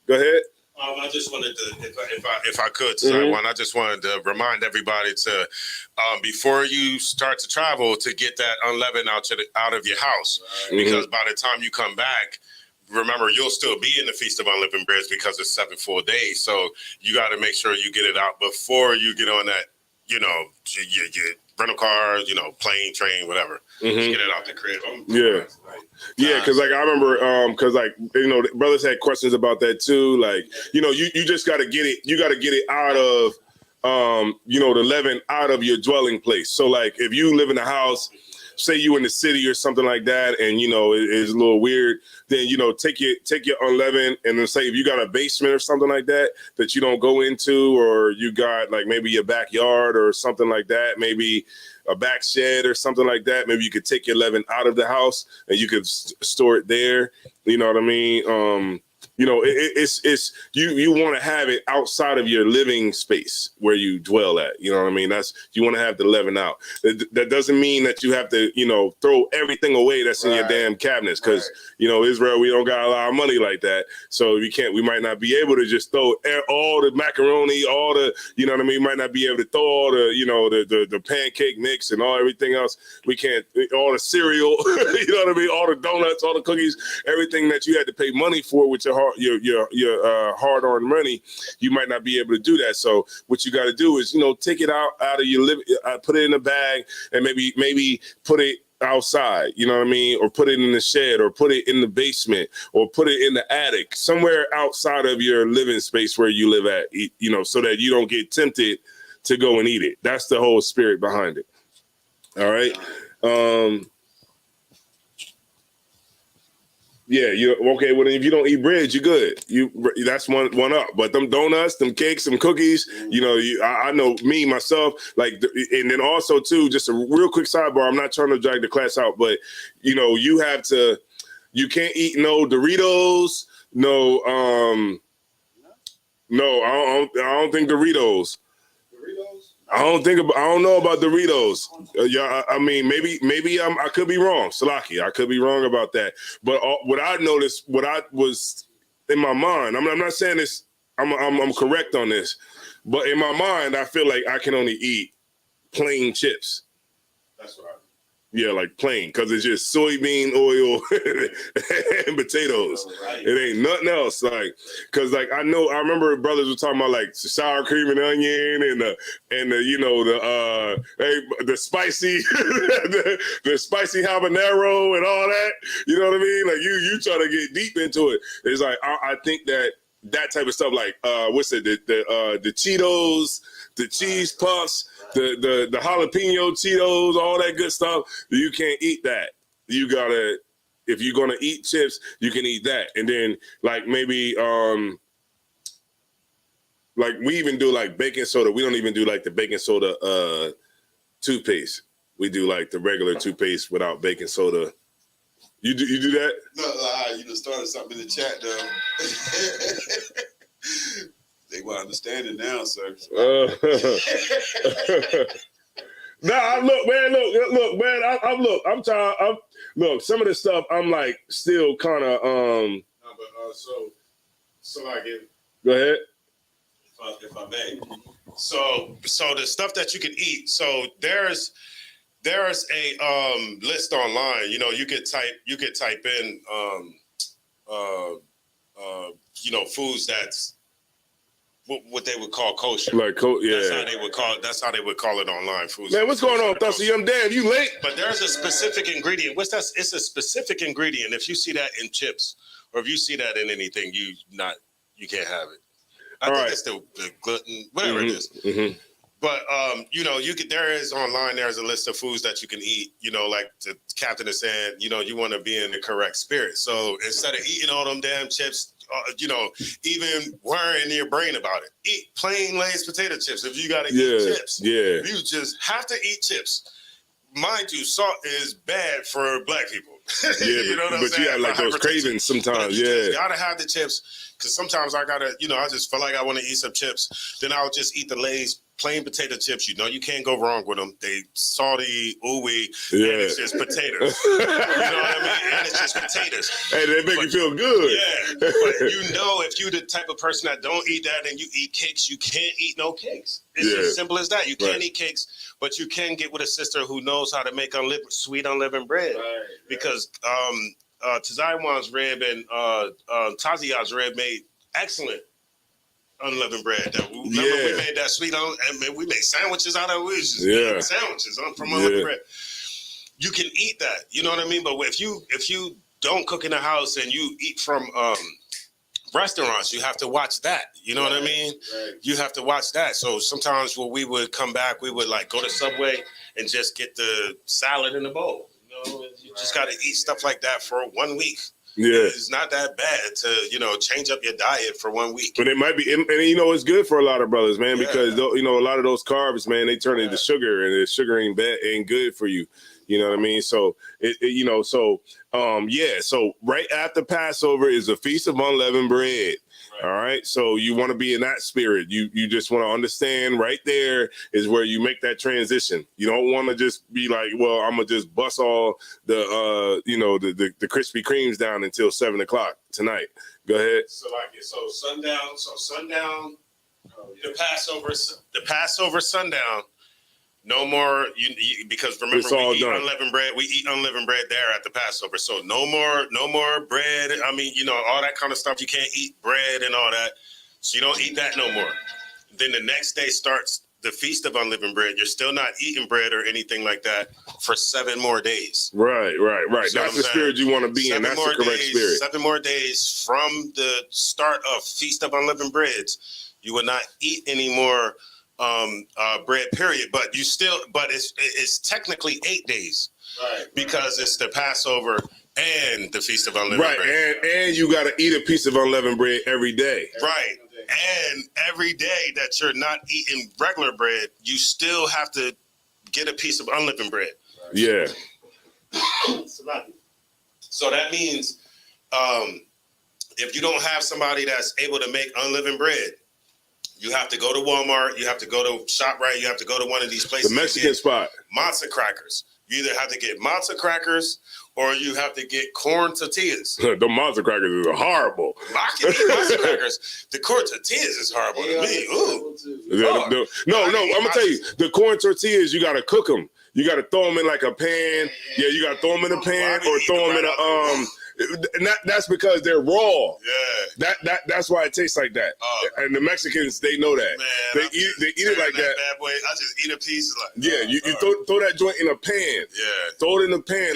Go ahead. I just wanted to, if I could, I just wanted to remind everybody to, before you start to travel, to get that unleavened out of your house, because by the time you come back, remember, you'll still be in the Feast of Unleavened Breads because it's 7 full days. So you got to make sure you get it out before you get on that, you know, you rental car, you know, plane, train, whatever. Just get it out the crib. Yeah, because like I remember, because like, you know, the brothers had questions about that too. Like, you know, you just got to get it. You got to get it out of, you know, the leaven out of your dwelling place. So like, if you live in a house, say you in the city or something like that, and you know it's a little weird, then you know take your unleavened, and then say if you got a basement or something like that you don't go into, or you got like maybe your backyard or something like that, maybe a back shed or something like that, maybe you could take your leaven out of the house and you could store it there. You know what I mean? You know, it's you want to have it outside of your living space where you dwell at. You know what I mean? That's, you want to have the leaven out. That doesn't mean that you have to, you know, throw everything away that's in your damn cabinets, because you know, Israel, we don't got a lot of money like that, so we might not be able to just throw all the macaroni, all the, you know what I mean, might not be able to throw all the, you know, the pancake mix and all everything else. We can't, all the cereal, you know what I mean, all the donuts, all the cookies, everything that you had to pay money for with your hard-earned money, you might not be able to do that. So what you got to do is, you know, take it out of your living, put it in a bag, and maybe put it outside, you know what I mean, or put it in the shed, or put it in the basement, or put it in the attic, somewhere outside of your living space where you live at, you know, so that you don't get tempted to go and eat it. That's the whole spirit behind it. All right. Yeah, you okay? Well, if you don't eat bread, you're good. That's one up. But them donuts, them cakes, them cookies, I know me myself. And then also too, just a real quick sidebar. I'm not trying to drag the class out, but you have to. You can't eat no Doritos. No, I don't think Doritos. I don't know about Doritos. I mean, maybe I could be wrong. Salaki, I could be wrong about that. But what I noticed, what I was in my mind, I'm not saying this. I'm correct on this, but in my mind, I feel like I can only eat plain chips. That's right. Yeah, like plain, because it's just soybean oil and potatoes. Right. It ain't nothing else. Because I remember brothers were talking about like sour cream and onion and the spicy the spicy habanero and all that. You know what I mean? Like you try to get deep into it. It's like I think that type of stuff, like the Cheetos, the cheese puffs, the jalapeno Cheetos, all that good stuff. You can't eat that. You gotta, if you're gonna eat chips, you can eat that. And then maybe we even do baking soda. We don't even do the baking soda toothpaste. We do the regular toothpaste without baking soda. You do that? No, you just started something in the chat though. They will understand it now, sir. Nah, look, man. I'm trying. Look, some of the stuff I'm still kind of No, but so Go ahead. If I may. So the stuff that you can eat. So there's a list online. You could type in foods that's what they would call kosher. Yeah. That's how they would call it online. Foods. Man, what's going on, Thursday? I'm damn, you late. But there's a specific ingredient. It's a specific ingredient. If you see that in chips or if you see that in anything, you can't have it. I think it's the gluten, whatever it is. Mm-hmm. But there is online. There's a list of foods that you can eat. Like the captain is saying, you want to be in the correct spirit. So instead of eating all them damn chips, even worrying in your brain about it, eat plain Lay's potato chips. If you got to eat chips, you just have to eat chips. Mind you, salt is bad for black people. You know what I'm saying? But you have those cravings sometimes. You just gotta have the chips, because sometimes I gotta, I just feel like I want to eat some chips. Then I'll just eat the Lay's plain potato chips. You can't go wrong with them. They salty, ooey, and it's just potatoes. You know what I mean? And it's just potatoes. Hey, they make you feel good. Yeah, but if you're the type of person that don't eat that and you eat cakes, you can't eat no cakes. It's as simple as that. You can't eat cakes, but you can get with a sister who knows how to make sweet unleavened bread. Because Tazaiwan's rib and Tazia's rib made excellent unleavened bread. We made that sweet and we made sandwiches out of it. We was just making sandwiches from unleavened bread. You can eat that, you know what I mean? But if you don't cook in the house and you eat from restaurants, you have to watch that. You know what I mean? Right. You have to watch that. So sometimes when we would come back, we would go to Subway and just get the salad in the bowl. You just got to eat stuff like that for 1 week. Yeah, it's not that bad to change up your diet for 1 week. But it might be, and it's good for a lot of brothers, man, because a lot of those carbs, man, they turn into sugar, and the sugar ain't good for you. You know what I mean? So So right after Passover is a Feast of Unleavened Bread. All right. So you want to be in that spirit. You just want to understand right there is where you make that transition. You don't want to just be like, well, I'm gonna just bust all the the Krispy Kremes down until 7 o'clock tonight. Go ahead. So sundown, the Passover sundown. No more, because remember we eat unleavened bread. We eat unleavened bread there at the Passover. So no more bread. I mean, all that kind of stuff. You can't eat bread and all that. So you don't eat that no more. Then the next day starts the Feast of Unleavened Bread. You're still not eating bread or anything like that for 7 more days. Right. That's the spirit you want to be in. That's the correct spirit. 7 more days from the start of Feast of Unleavened Breads. You will not eat any more bread, period. But it's technically 8 days, right? Because it's the Passover and the Feast of Unleavened Right, Bread. and you got to eat a piece of unleavened bread every day. Right. And every day that you're not eating regular bread, you still have to get a piece of unleavened bread. Yeah. So that means if you don't have somebody that's able to make unleavened bread, you have to go to Walmart, you have to go to ShopRite, you have to go to one of these places. The Mexican spot. Matzo crackers. You either have to get matzo crackers or you have to get corn tortillas. The matzo crackers are horrible. I can eat matzo crackers. The corn tortillas is horrible to me. Ooh. No, I'm gonna tell you, the corn tortillas, you gotta cook them. You gotta throw them in like a pan. Yeah, you gotta throw them in a pan or throw them in a And that's because they're raw. Yeah. That's why it tastes like that. And the Mexicans, they know that. Man, they eat it like that. Bad boy. I just eat a piece. You throw that joint in a pan. Yeah. Throw it in a pan,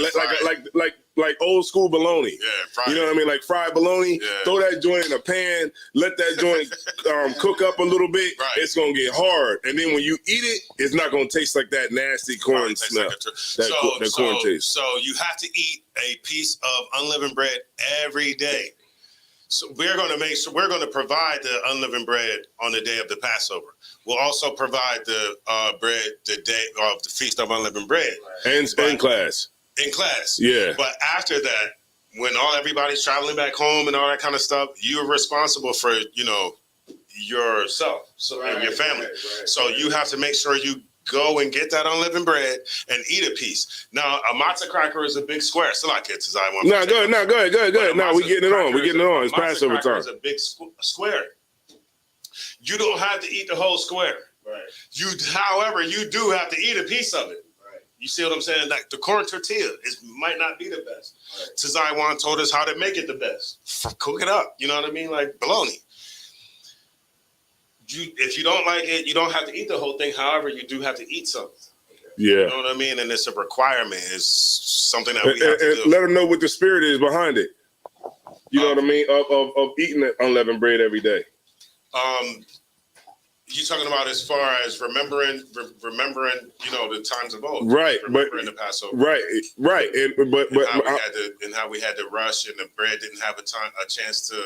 like old school bologna. Yeah, fried. You know what I mean? Like fried bologna. Yeah. Throw that joint in a pan. Let that joint cook up a little bit. Right. It's gonna get hard, and then when you eat it, it's not gonna taste like that nasty corn smell. That corn taste. So you have to eat a piece of unleavened bread every day. So we're going to provide the unleavened bread on the day of the Passover. We'll also provide the bread the day of the Feast of Unleavened Bread. And in class. In class. Yeah. But after that, when everybody's traveling back home and all that kind of stuff, you're responsible for, yourself and your family. Right. So you have to make sure you go and get that unleavened bread and eat a piece. Now, a matzo cracker is a big square. Still, I get to I want. No, go ahead. No, we're getting it on. We're getting it on. It's Passover time. It's a big square. You don't have to eat the whole square. Right. However, you do have to eat a piece of it. Right. You see what I'm saying? Like the corn tortilla might not be the best. Right. Tazaiwan told us how to make it the best. Cook it up. You know what I mean? Like bologna. If you don't like it, you don't have to eat the whole thing. However, you do have to eat something. Yeah. You know what I mean? And it's a requirement. It's something that we have to do. Let them know what the spirit is behind it. You know what I mean? Of eating that unleavened bread every day. You talking about as far as remembering, the times of old, right? Remembering the Passover, right. And how we had to rush, and the bread didn't have a chance to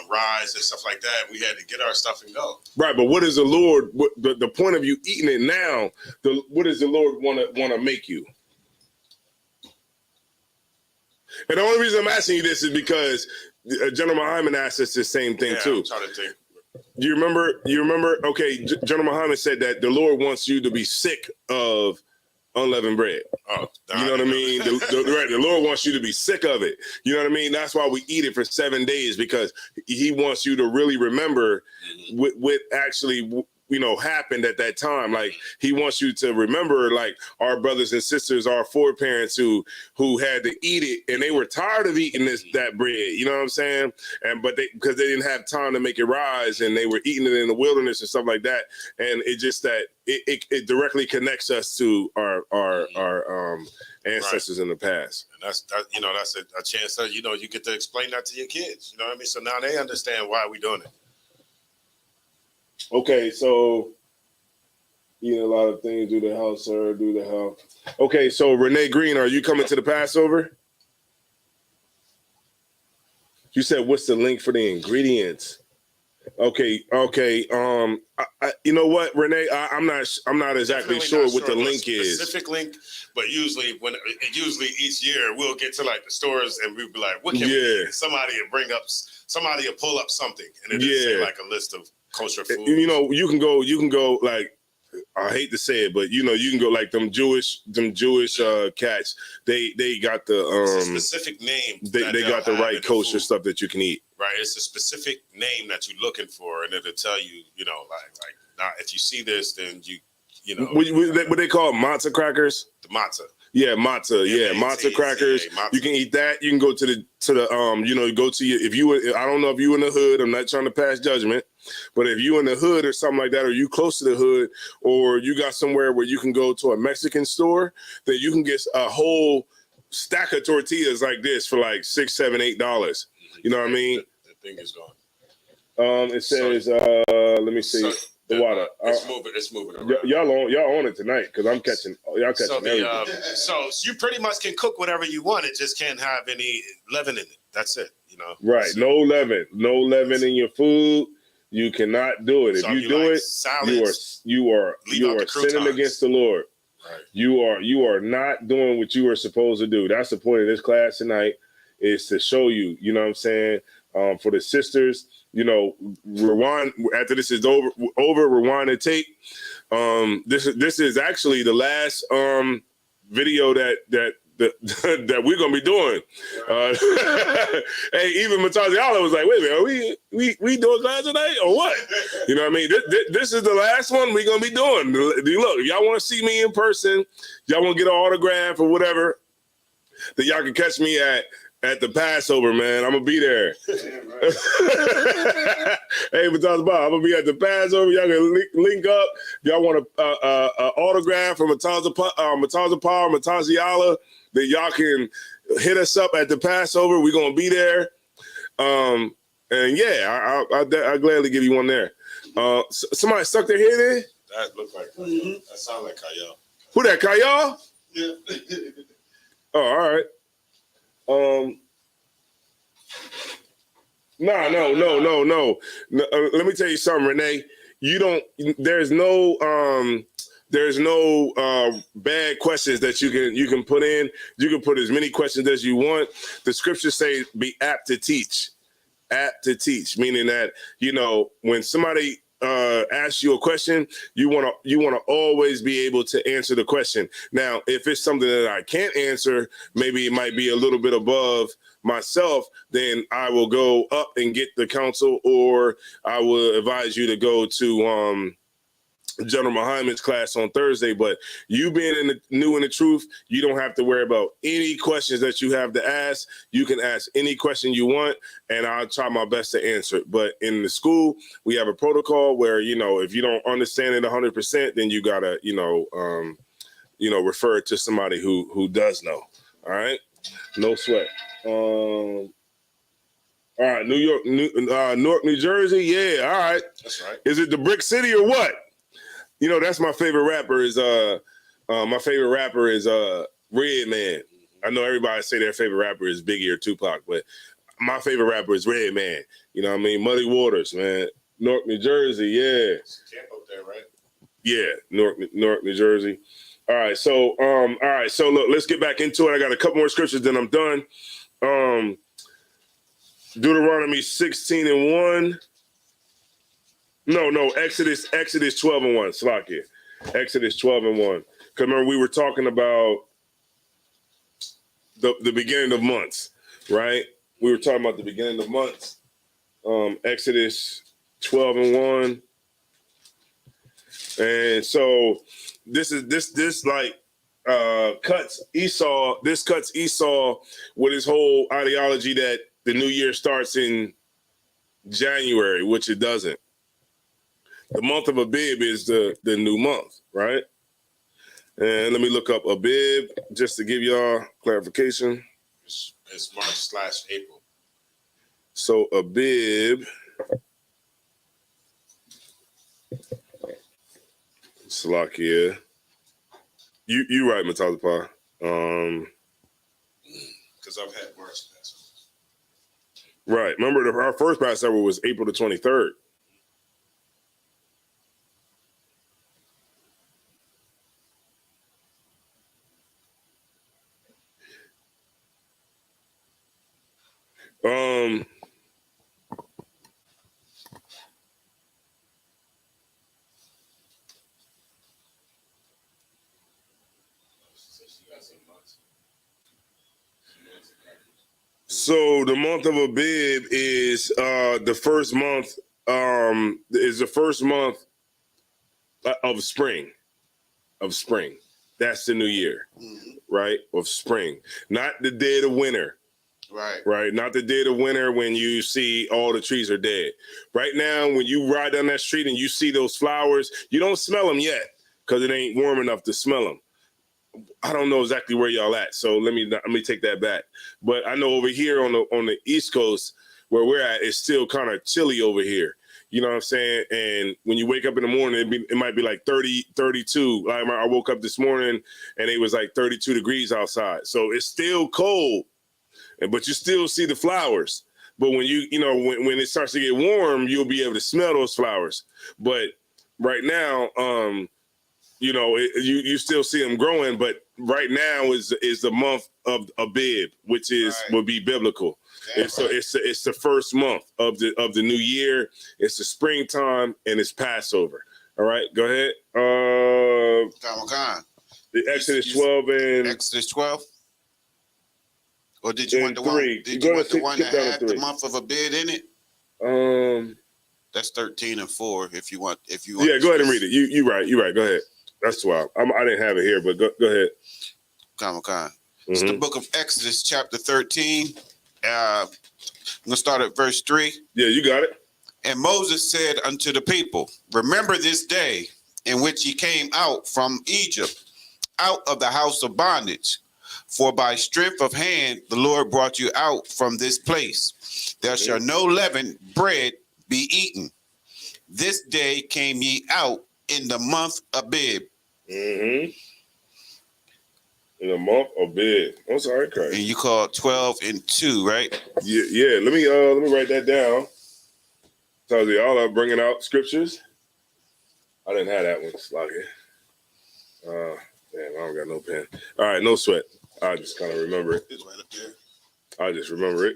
rise and stuff like that. We had to get our stuff and go. Right, but what is the Lord? The point of you eating it now? What does the Lord want to make you? And the only reason I'm asking you this is because General Hyman asked us the same thing too. I'm trying to think. You remember? Okay, General Muhammad said that the Lord wants you to be sick of unleavened bread. You know what I mean? The Lord wants you to be sick of it. You know what I mean? That's why we eat it for 7 days, because he wants you to really remember what actually happened at that time. Like he wants you to remember, like our brothers and sisters, our foreparents who had to eat it, and they were tired of eating that bread. You know what I'm saying? But because they didn't have time to make it rise, and they were eating it in the wilderness and stuff like that. And it just that it directly connects us to our ancestors in the past. And that's a chance that you get to explain that to your kids. You know what I mean? So now they understand why we're doing it. Okay, so eat a lot of things, do the house, sir, do the house. Okay, so Renee Green, are you coming to the Passover? You said, what's the link for the ingredients? Okay. You know what, Renee? I'm not exactly sure what the link is. Specific link, but usually each year we'll get to like the stores and we'll be like, what can we eat? Somebody will pull up something, and it'll say like a list of kosher food. You can go like, I hate to say it, but you can go like them Jewish cats. They got the it's a specific name. They got the right kosher stuff that you can eat. Right, it's a specific name that you're looking for, and it'll tell you, like now if you see this, then what they call matzah crackers. The matzah. Yeah, matzah. Yeah, matzah crackers. Matzah. You can eat that. You can go to the go to your, I don't know if you in the hood. I'm not trying to pass judgment, but if you in the hood or something like that, or you close to the hood, or you got somewhere where you can go to a Mexican store, then you can get a whole stack of tortillas like this for like $6, $7, $8. You know what I mean? The thing is gone. It says, let me see. The water. It's moving around. Y'all on it tonight because I'm catching. Y'all catching everything. So you pretty much can cook whatever you want. It just can't have any leaven in it. That's it. You know. Right. No leaven. No leaven in your food. You cannot do it. If you do it, salads, you are sinning against the Lord. Right. You are not doing what you are supposed to do. That's the point of this class tonight, is to show you. You know what I'm saying? For the sisters, you know, rewind after this is over. Rewind and tape. This is actually the last video that we're gonna be doing. Hey, even Mataziala was like, "Wait a minute, are we doing class tonight or what?" You know what I mean? This is the last one we're gonna be doing. Look, if y'all want to see me in person, y'all want to get an autograph or whatever, then y'all can catch me at the Passover, man. I'm gonna be there. Hey, Mataziala, I'm gonna be at the Passover. Y'all can link up. Y'all want a autograph from Mataziala? That y'all can hit us up at the Passover. We're gonna be there, and yeah, I'll gladly give you one there. Somebody stuck their head in. That looked like that sounds like Kyle. Who that? Kyle? Yeah. Oh, all right. No. Let me tell you something, Renee. There's no bad questions that you can put in. You can put as many questions as you want. The scriptures say be apt to teach. Apt to teach, meaning that, you know, when somebody asks you a question, you want to always be able to answer the question. Now, if it's something that I can't answer, maybe it might be a little bit above myself, then I will go up and get the counsel, or I will advise you to go to General Muhammad's class on Thursday. But you being new in the truth, you don't have to worry about any questions that you have to ask. You can ask any question you want, and I'll try my best to answer it. But in the school, we have a protocol where, you know, if you don't understand it 100%, then you gotta, refer it to somebody who does know. All right, no sweat. All right, Newark, New Jersey. Yeah, all right. That's right. Is it the Brick City or what? You know, that's my favorite rapper is Redman. I know everybody say their favorite rapper is Biggie or Tupac, but my favorite rapper is Redman. You know what I mean? Muddy Waters, man. Newark, New Jersey, yeah. Camp up there, right? Yeah, Newark, New Jersey. All right, so look, let's get back into it. I got a couple more scriptures, then I'm done. Deuteronomy 16:1. No, Exodus 12:1. Slakia. Exodus 12:1. Because remember, we were talking about the beginning of months, right? We were talking about the beginning of months. Exodus 12:1. And so this cuts Esau with his whole ideology that the new year starts in January, which it doesn't. The month of Abib is the new month, right? And let me look up Abib just to give y'all clarification. It's March/April. So Abib, Slakia. You right, Matazapa. Because I've had March Passover. Right. Remember, our first Passover was April the 23rd. So the month of Abib is the first month of spring. That's the new year, right? Of spring, not the dead of winter. Right. Not the dead of winter when you see all the trees are dead. Right now, when you ride down that street and you see those flowers, you don't smell them yet because it ain't warm enough to smell them. I don't know exactly where y'all at, so let me take that back. But I know over here on the East Coast where we're at, it's still kind of chilly over here. You know what I'm saying? And when you wake up in the morning, it might be like 30, 32. Like I woke up this morning and it was like 32 degrees outside. So it's still cold, but you still see the flowers. But when when it starts to get warm, you'll be able to smell those flowers. But right now, you still see them growing. But right now is the month of Abib, which will be biblical. It's the first month of the new year. It's the springtime and it's Passover. All right, go ahead. The Exodus 12 and Exodus 12. Or did you want the 3. one? Did you want the one that had the month of Abib in it? That's 13 and 4. If you want. Yeah, go ahead and read it. You right. Go ahead. That's 12. I didn't have it here, but go ahead. It's the book of Exodus, chapter 13. I'm gonna start at verse 3. Yeah, you got it. And Moses said unto the people, remember this day in which ye came out from Egypt, out of the house of bondage. For by strength of hand the Lord brought you out from this place. There shall no leavened bread be eaten. This day came ye out in the month of Abib. In the month of Abib. I'm sorry, Christ. And you call 12 and 2, right? Yeah. Let me write that down. So y'all are bringing out scriptures. I didn't have that one. Sluggy. Damn, I don't got no pen. All right, no sweat. I just kind of remember it. It's right up there. I just remember it.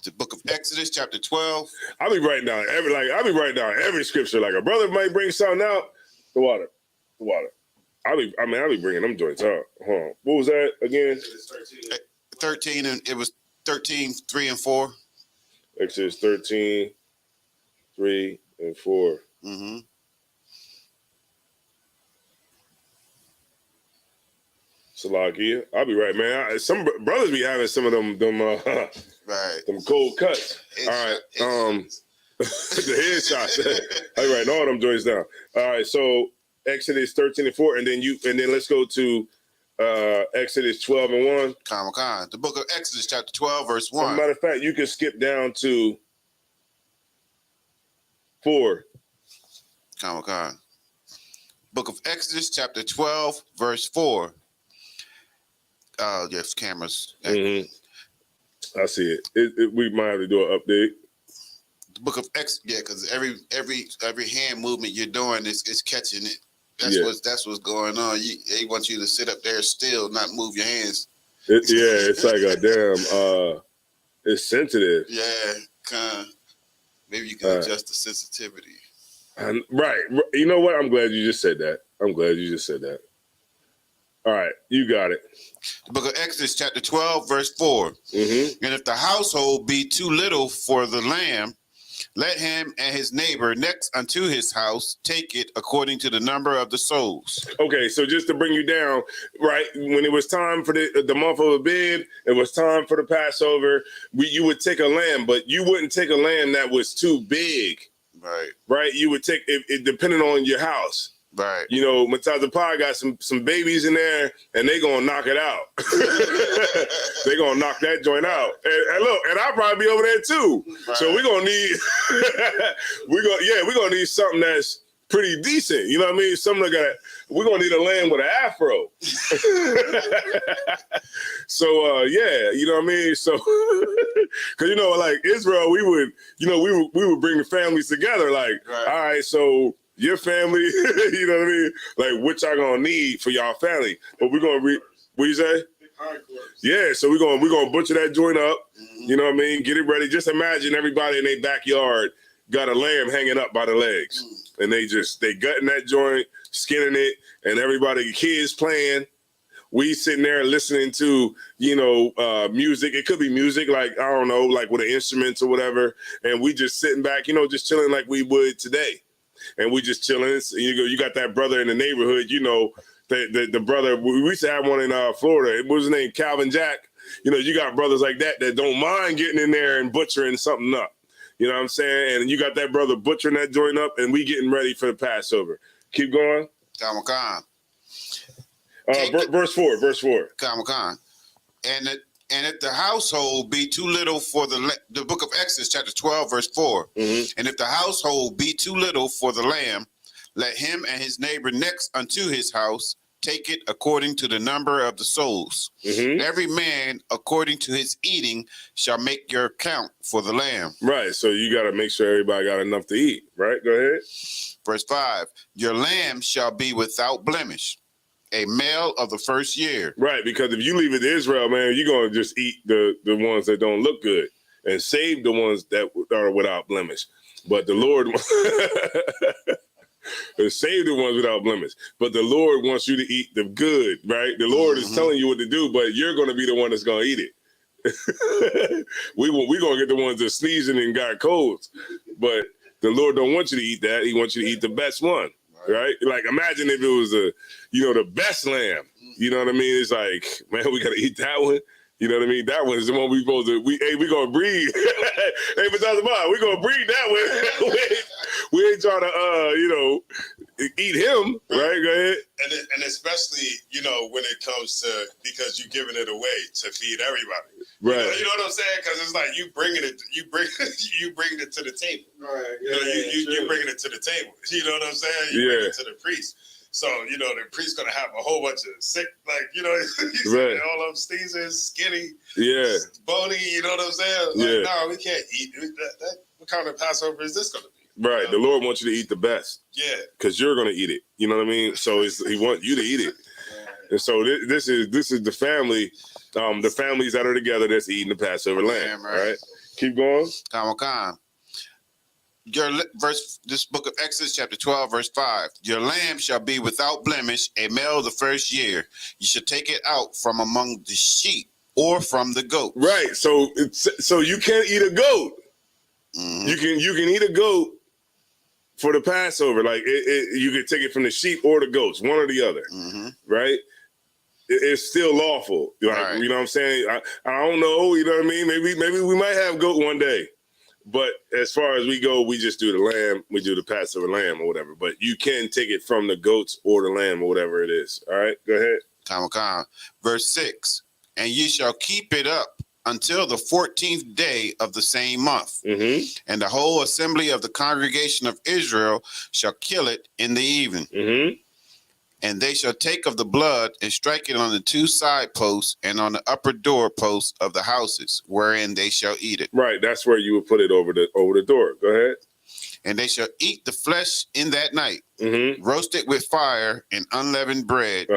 The book of Exodus, chapter 12. I'll be writing down every scripture. Like a brother might bring something out. The water. I'll be bringing them joints out. Hold on. What was that again? 13, and it was 13, 3 and 4. Exodus 13, 3 and 4. Mm-hmm. Salakia. I'll be right, man. Some brothers be having some of them Right. them cold cuts. All right. The headshots. I'll be writing all them joints down. All right. So Exodus 13 and 4, and then let's go to Exodus 12 and 1. The book of Exodus, chapter 12, verse 1. As a matter of fact, you can skip down to 4. Book of Exodus, chapter 12, verse 4. Yes, cameras. I see it. We might have to do an update. The book of Exodus, because every hand movement you're doing is catching it. That's what's going on. They want you to sit up there still, not move your hands. It's like a damn. It's sensitive. Yeah, maybe you can adjust the sensitivity. Right. You know what? I'm glad you just said that. All right, you got it. The book of Exodus, chapter 12, verse 4. And if the household be too little for the lamb, let him and his neighbor next unto his house take it according to the number of the souls. Okay, so just to bring you down, right, when it was time for the month of Abib, it was time for the Passover, you would take a lamb, but you wouldn't take a lamb that was too big. Right? You would take it depending on your house. Right. You know, Mataza Pie got some babies in there, and they gonna knock it out. They gonna knock that joint out. And look, and I'll probably be over there too. Right. So we're gonna need we're gonna need something that's pretty decent. You know what I mean? We're gonna need a lamb with an afro. So you know what I mean? So because like Israel, we would bring the families together. Like, all right, so your family, you know what I mean? Like, what y'all gonna need for y'all family? But we're gonna what you say? Yeah, so we're gonna butcher that joint up. You know what I mean? Get it ready. Just imagine everybody in their backyard got a lamb hanging up by the legs, and they gutting that joint, skinning it, and everybody, kids playing. We sitting there listening to, music. It could be music, like, I don't know, like with the instruments or whatever. And we just sitting back, just chilling like we would today. And we just chilling. You got that brother in the neighborhood, the brother, we used to have one in Florida. What was his name? Calvin Jack. You got brothers like that don't mind getting in there and butchering something up. You know what I'm saying? And you got that brother butchering that joint up, and we getting ready for the Passover. Keep going. Verse 4. Verse 4. And And if the household be too little for the book of Exodus, chapter 12, verse 4. And if the household be too little for the lamb, let him and his neighbor next unto his house take it according to the number of the souls. Every man according to his eating shall make your account for the lamb. Right. So you got to make sure everybody got enough to eat. Right. Go ahead. Verse 5. Your lamb shall be without blemish, a male of the first year. Right, because if you leave it to Israel, man, you're going to just eat the ones that don't look good and save the ones that are without blemish. But the Lord, save the ones without blemish. But the Lord wants you to eat the good, right? The Lord is telling you what to do, but you're going to be the one that's going to eat it. We're going to get the ones that sneezing and got colds. But the Lord don't want you to eat that. He wants you to eat the best one. Right? Like, imagine if it was the best lamb. You know what I mean? It's like, man, we got to eat that one. You know what I mean? That one is the one we supposed to, we going to breed. Hey, but that's about, we going to breed that one. we ain't trying to, eat him. Right? Go ahead. And especially, when it comes to, because you're giving it away to feed everybody. Right. You know what I'm saying? Because it's like you bringing it to the table. Right. You bringing it to the table. You know what I'm saying? You bring it to the priest. So, the priest's going to have a whole bunch of sick, right. all them sneezing, skinny, bony, you know what I'm saying? No, we can't eat. What kind of Passover is this going to be? Right. The Lord wants you to eat the best. Yeah. Because you're going to eat it. You know what I mean? So he wants you to eat it. And so this is the family, the families that are together that's eating the Passover lamb. Right. Keep going. Come. This book of Exodus, chapter 12, verse 5. Your lamb shall be without blemish, a male of the first year. You should take it out from among the sheep or from the goats. Right. So you can't eat a goat. You can eat a goat for the Passover. Like you can take it from the sheep or the goats, one or the other. Right. It's still lawful. Like, you know what I'm saying? I don't know. You know what I mean? Maybe we might have goat one day. But as far as we go, we just do the lamb. We do the Passover lamb or whatever. But you can take it from the goats or the lamb or whatever it is. All right, go ahead. Come. Verse 6. And ye shall keep it up until the 14th day of the same month. And the whole assembly of the congregation of Israel shall kill it in the evening. And they shall take of the blood and strike it on the two side posts and on the upper door posts of the houses, wherein they shall eat it. Right, that's where you would put it over the door. Go ahead. And they shall eat the flesh in that night, roast it with fire and unleavened bread,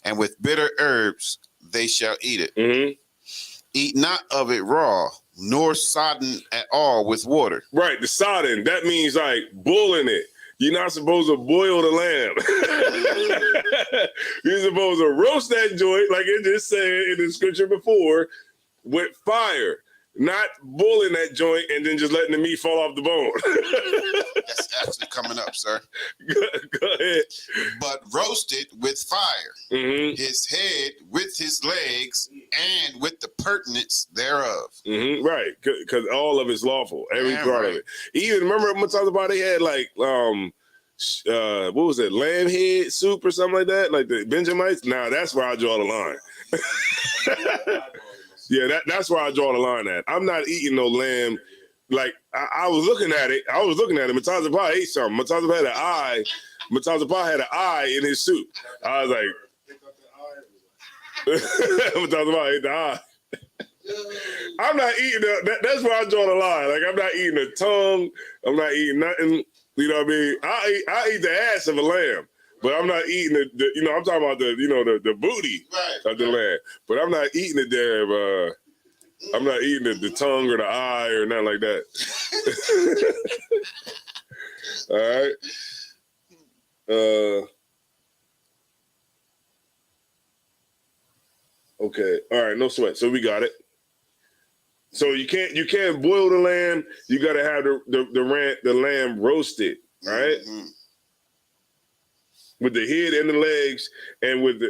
and with bitter herbs they shall eat it. Eat not of it raw, nor sodden at all with water. Right, the sodden, that means like boiling it. You're not supposed to boil the lamb. You're supposed to roast that joint, like it just said in the scripture before, with fire. Not boiling that joint and then just letting the meat fall off the bone. That's actually coming up, sir. Go ahead. But roast it with fire, his head with his legs, and with the pertinence thereof. Right, because all of it's lawful, every part of it. Even remember Matazaba, they had like what was it, lamb head soup or something like that, like the Benjamites. Nah, that's where I draw the line. Yeah, that's where I draw the line at. I'm not eating no lamb. Like I was looking at it. Matazaba ate something. Matazaba had an eye. Matazaba had an eye in his soup. I was like, Matazaba ate the eye. I'm not eating that's where I draw the line. Like, I'm not eating the tongue. I'm not eating nothing. You know what I mean? I eat the ass of a lamb. But I'm not eating the I'm talking about the booty of the lamb. But I'm not eating the damn, I'm not eating the tongue or the eye or nothing like that. All right. Okay. All right. No sweat. So we got it. So you can't boil the lamb. You got to have the lamb roasted, right? With the head and the legs, and with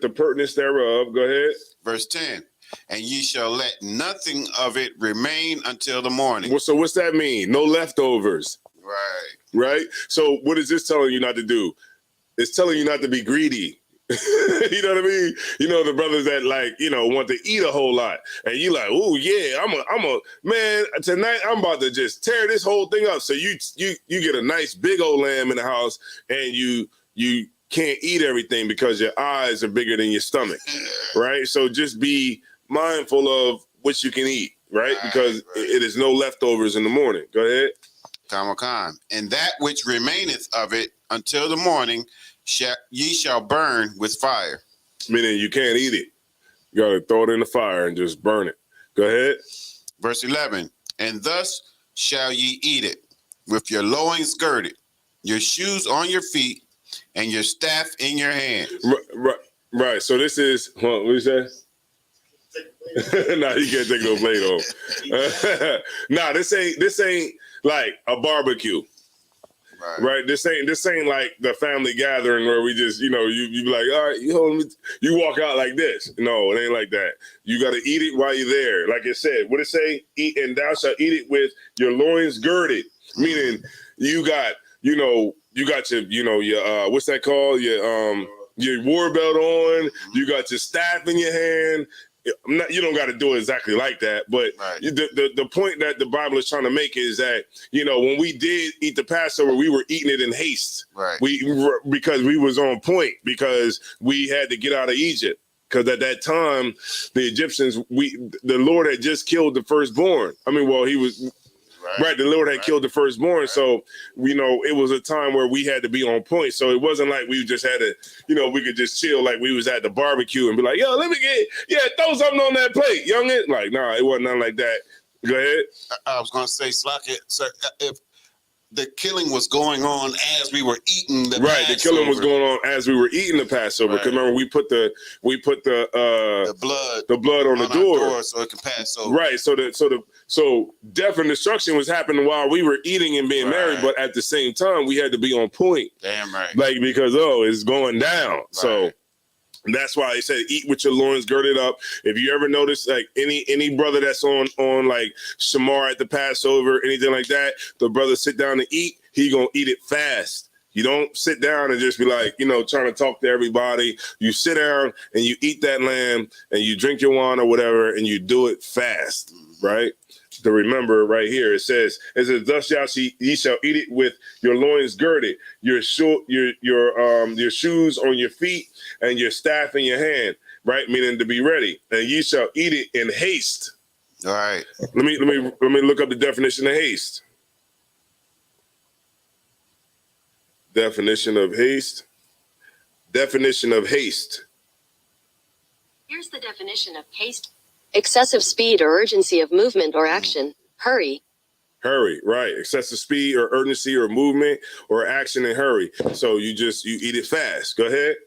the pertinence thereof. Go ahead. Verse 10. And ye shall let nothing of it remain until the morning. Well, so what's that mean? No leftovers. Right. Right? So what is this telling you not to do? It's telling you not to be greedy. You know what I mean? You know, the brothers that like, you know, want to eat a whole lot. And you like, oh yeah, man, tonight I'm about to just tear this whole thing up. So you get a nice big old lamb in the house and you can't eat everything because your eyes are bigger than your stomach, right? So just be mindful of what you can eat, right? Because it is no leftovers in the morning. Go ahead. Khan. And that which remaineth of it until the morning ye shall burn with fire. Meaning you can't eat it. You got to throw it in the fire and just burn it. Go ahead. Verse 11. And thus shall ye eat it, with your loins girded, your shoes on your feet, and your staff in your hand. Right. So this is, what you say? Nah, you can't take no blade off. Nah, this ain't like a barbecue. Right. This ain't like the family gathering where we just, you know, you be like, all right, you walk out like this. No, it ain't like that. You got to eat it while you're there. Like it said, what it say? Eat, and thou shalt eat it with your loins girded. Meaning you got your, what's that called? Your war belt on. You got your staff in your hand. You don't got to do it exactly like that, but the point that the Bible is trying to make is that, you know, when we did eat the Passover, we were eating it in haste. Right. Because we was on point, because we had to get out of Egypt. Because at that time, the Egyptians, the Lord had just killed the firstborn. I mean, well, he was... Right, the Lord had killed the firstborn, so you know it was a time where we had to be on point. So it wasn't like we just had to, you know, we could just chill like we was at the barbecue and be like, "Yo, let me throw something on that plate, youngin." Like, nah, it wasn't nothing like that. Go ahead. I was gonna say, Slock it, sir. If the killing was going on as we were eating the Passover. The killing was going on as we were eating the Passover. Because remember, we put the blood on the door so it can pass over. Right. So death and destruction was happening while we were eating and being married, but at the same time, we had to be on point. Damn right. Like, because it's going down. Right. So that's why he said, eat with your loins girded up. If you ever notice, like any brother that's on like Shamar at the Passover, anything like that, the brother sit down to eat, he gonna eat it fast. You don't sit down and just be like, you know, trying to talk to everybody. You sit down and you eat that lamb and you drink your wine or whatever, and you do it fast, right? To remember right here, it says, thus ye shall eat it with your loins girded, your shoes on your feet, and your staff in your hand, right? Meaning to be ready. And ye shall eat it in haste. All right. Let me look up the definition of haste. Definition of haste. Here's the definition of haste. Excessive speed or urgency of movement or action. Hurry, right. Excessive speed or urgency or movement or action and hurry. So you eat it fast. Go ahead.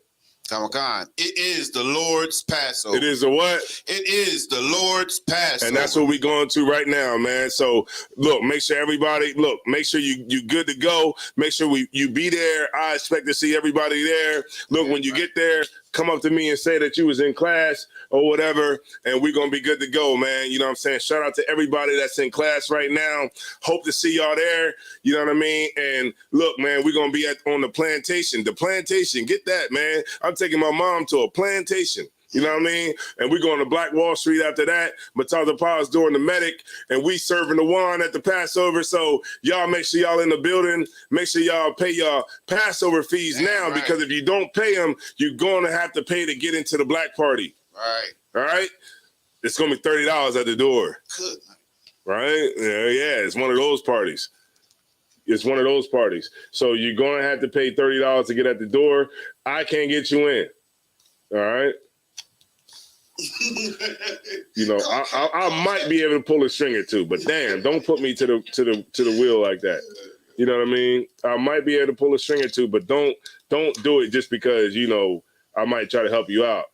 Khan. It is the Lord's Passover. It is the what? It is the Lord's Passover. And that's what we're going to right now, man. So look, make sure you good to go. Make sure you be there. I expect to see everybody there. Look, when you get there, come up to me and say that you was in class or whatever, and we're going to be good to go, man. You know what I'm saying? Shout out to everybody that's in class right now. Hope to see y'all there. You know what I mean? And look, man, we're going to be on the plantation. The plantation, get that, man. I'm taking my mom to a plantation. You know what I mean? And we're going to Black Wall Street after that. Mataza Pa's doing the medic, and we serving the wine at the Passover. So y'all make sure y'all in the building. Make sure y'all pay y'all Passover fees now, because if you don't pay them, you're going to have to pay to get into the black party. Right. All right? It's going to be $30 at the door. Good. Right? Yeah, it's one of those parties. So you're going to have to pay $30 to get at the door. I can't get you in. All right? You know, I might be able to pull a string or two, but damn, don't put me to the wheel like that. You know what I mean? I might be able to pull a string or two, but don't do it just because, you know, I might try to help you out.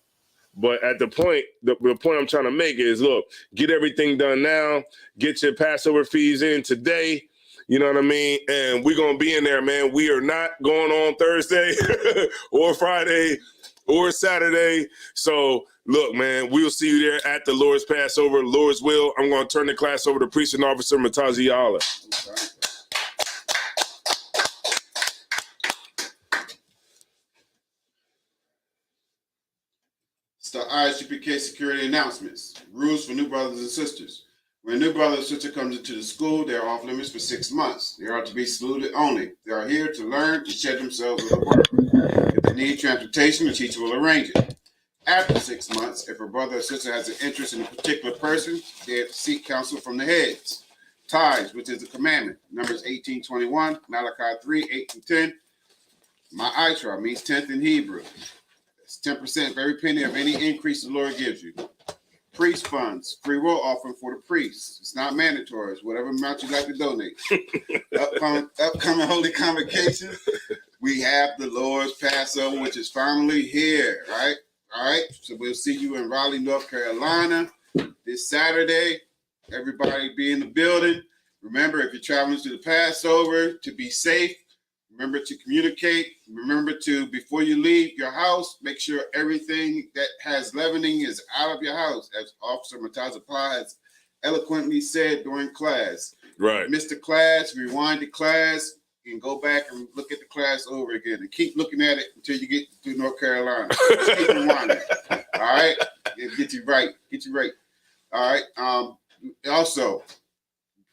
But at the point I'm trying to make is, look, get everything done now. Get your Passover fees in today. You know what I mean? And we're going to be in there, man. We are not going on Thursday or Friday or Saturday. So, look, man, we'll see you there at the Lord's Passover, Lord's will. I'm going to turn the class over to Preaching Officer Matazi Yala. So ISUPK security announcements. Rules for new brothers and sisters. When a new brother or sister comes into the school, they are off limits for 6 months. They are to be saluted only. They are here to learn, to shed themselves of the work. If they need transportation, the teacher will arrange it. After 6 months, if a brother or sister has an interest in a particular person, they have to seek counsel from the heads. Tithes, which is a commandment. Numbers 18:21, Malachi 3:8-10. Ma'aitra means 10th in Hebrew. It's 10% of every penny of any increase the Lord gives you. Priest funds, free will offering for the priests. It's not mandatory. It's whatever amount you like to donate. Upcoming holy convocations. We have the Lord's Passover, which is finally here, right? All right. So we'll see you in Raleigh, North Carolina this Saturday. Everybody be in the building. Remember, if you're traveling to the Passover, to be safe. Remember to communicate. Remember to, before you leave your house, make sure everything that has leavening is out of your house, as Officer Matazapah has eloquently said during class. Right. Missed the class, rewind the class, and go back and look at the class over again. And keep looking at it until you get to North Carolina. Just keep rewinding. All right? It'll get you right. Get you right. All right. Also,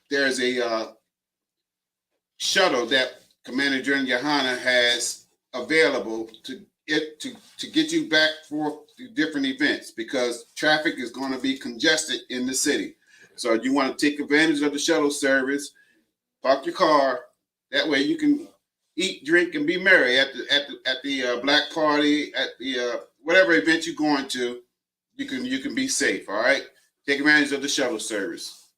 there's a shuttle that Commander General Yohana has available to get you back for different events, because traffic is going to be congested in the city. So you want to take advantage of the shuttle service, park your car. That way you can eat, drink, and be merry at the black party, at the whatever event you're going to. You can be safe. All right, take advantage of the shuttle service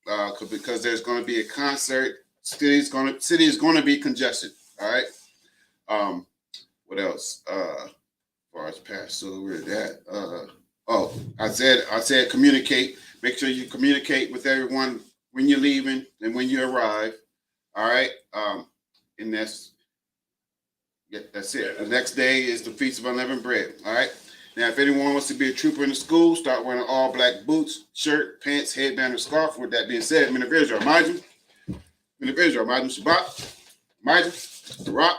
because there's going to be a concert. City is going to be congested. All right. What else? As far as Passover, that. I said communicate. Make sure you communicate with everyone when you're leaving and when you arrive. All right. And that's it. The next day is the Feast of Unleavened Bread. All right. Now, if anyone wants to be a trooper in the school, start wearing all black boots, shirt, pants, headband, or scarf. With that being said, Men of Israel, Majim. Men of Israel, Majim Shabbat. Majim, Barak.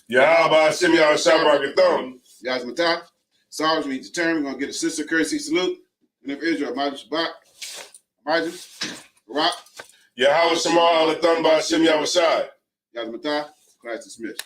Yahweh Hashem Yahweh Shabbat Yazmatah. Psalms, we determined we're going to get a sister courtesy salute. Men of Israel, Majim Shabbat. Majim, Barak. Yahweh Shema Alatham Ba'Hashem Yahweh Shai. Yazmatah. Class dismissed.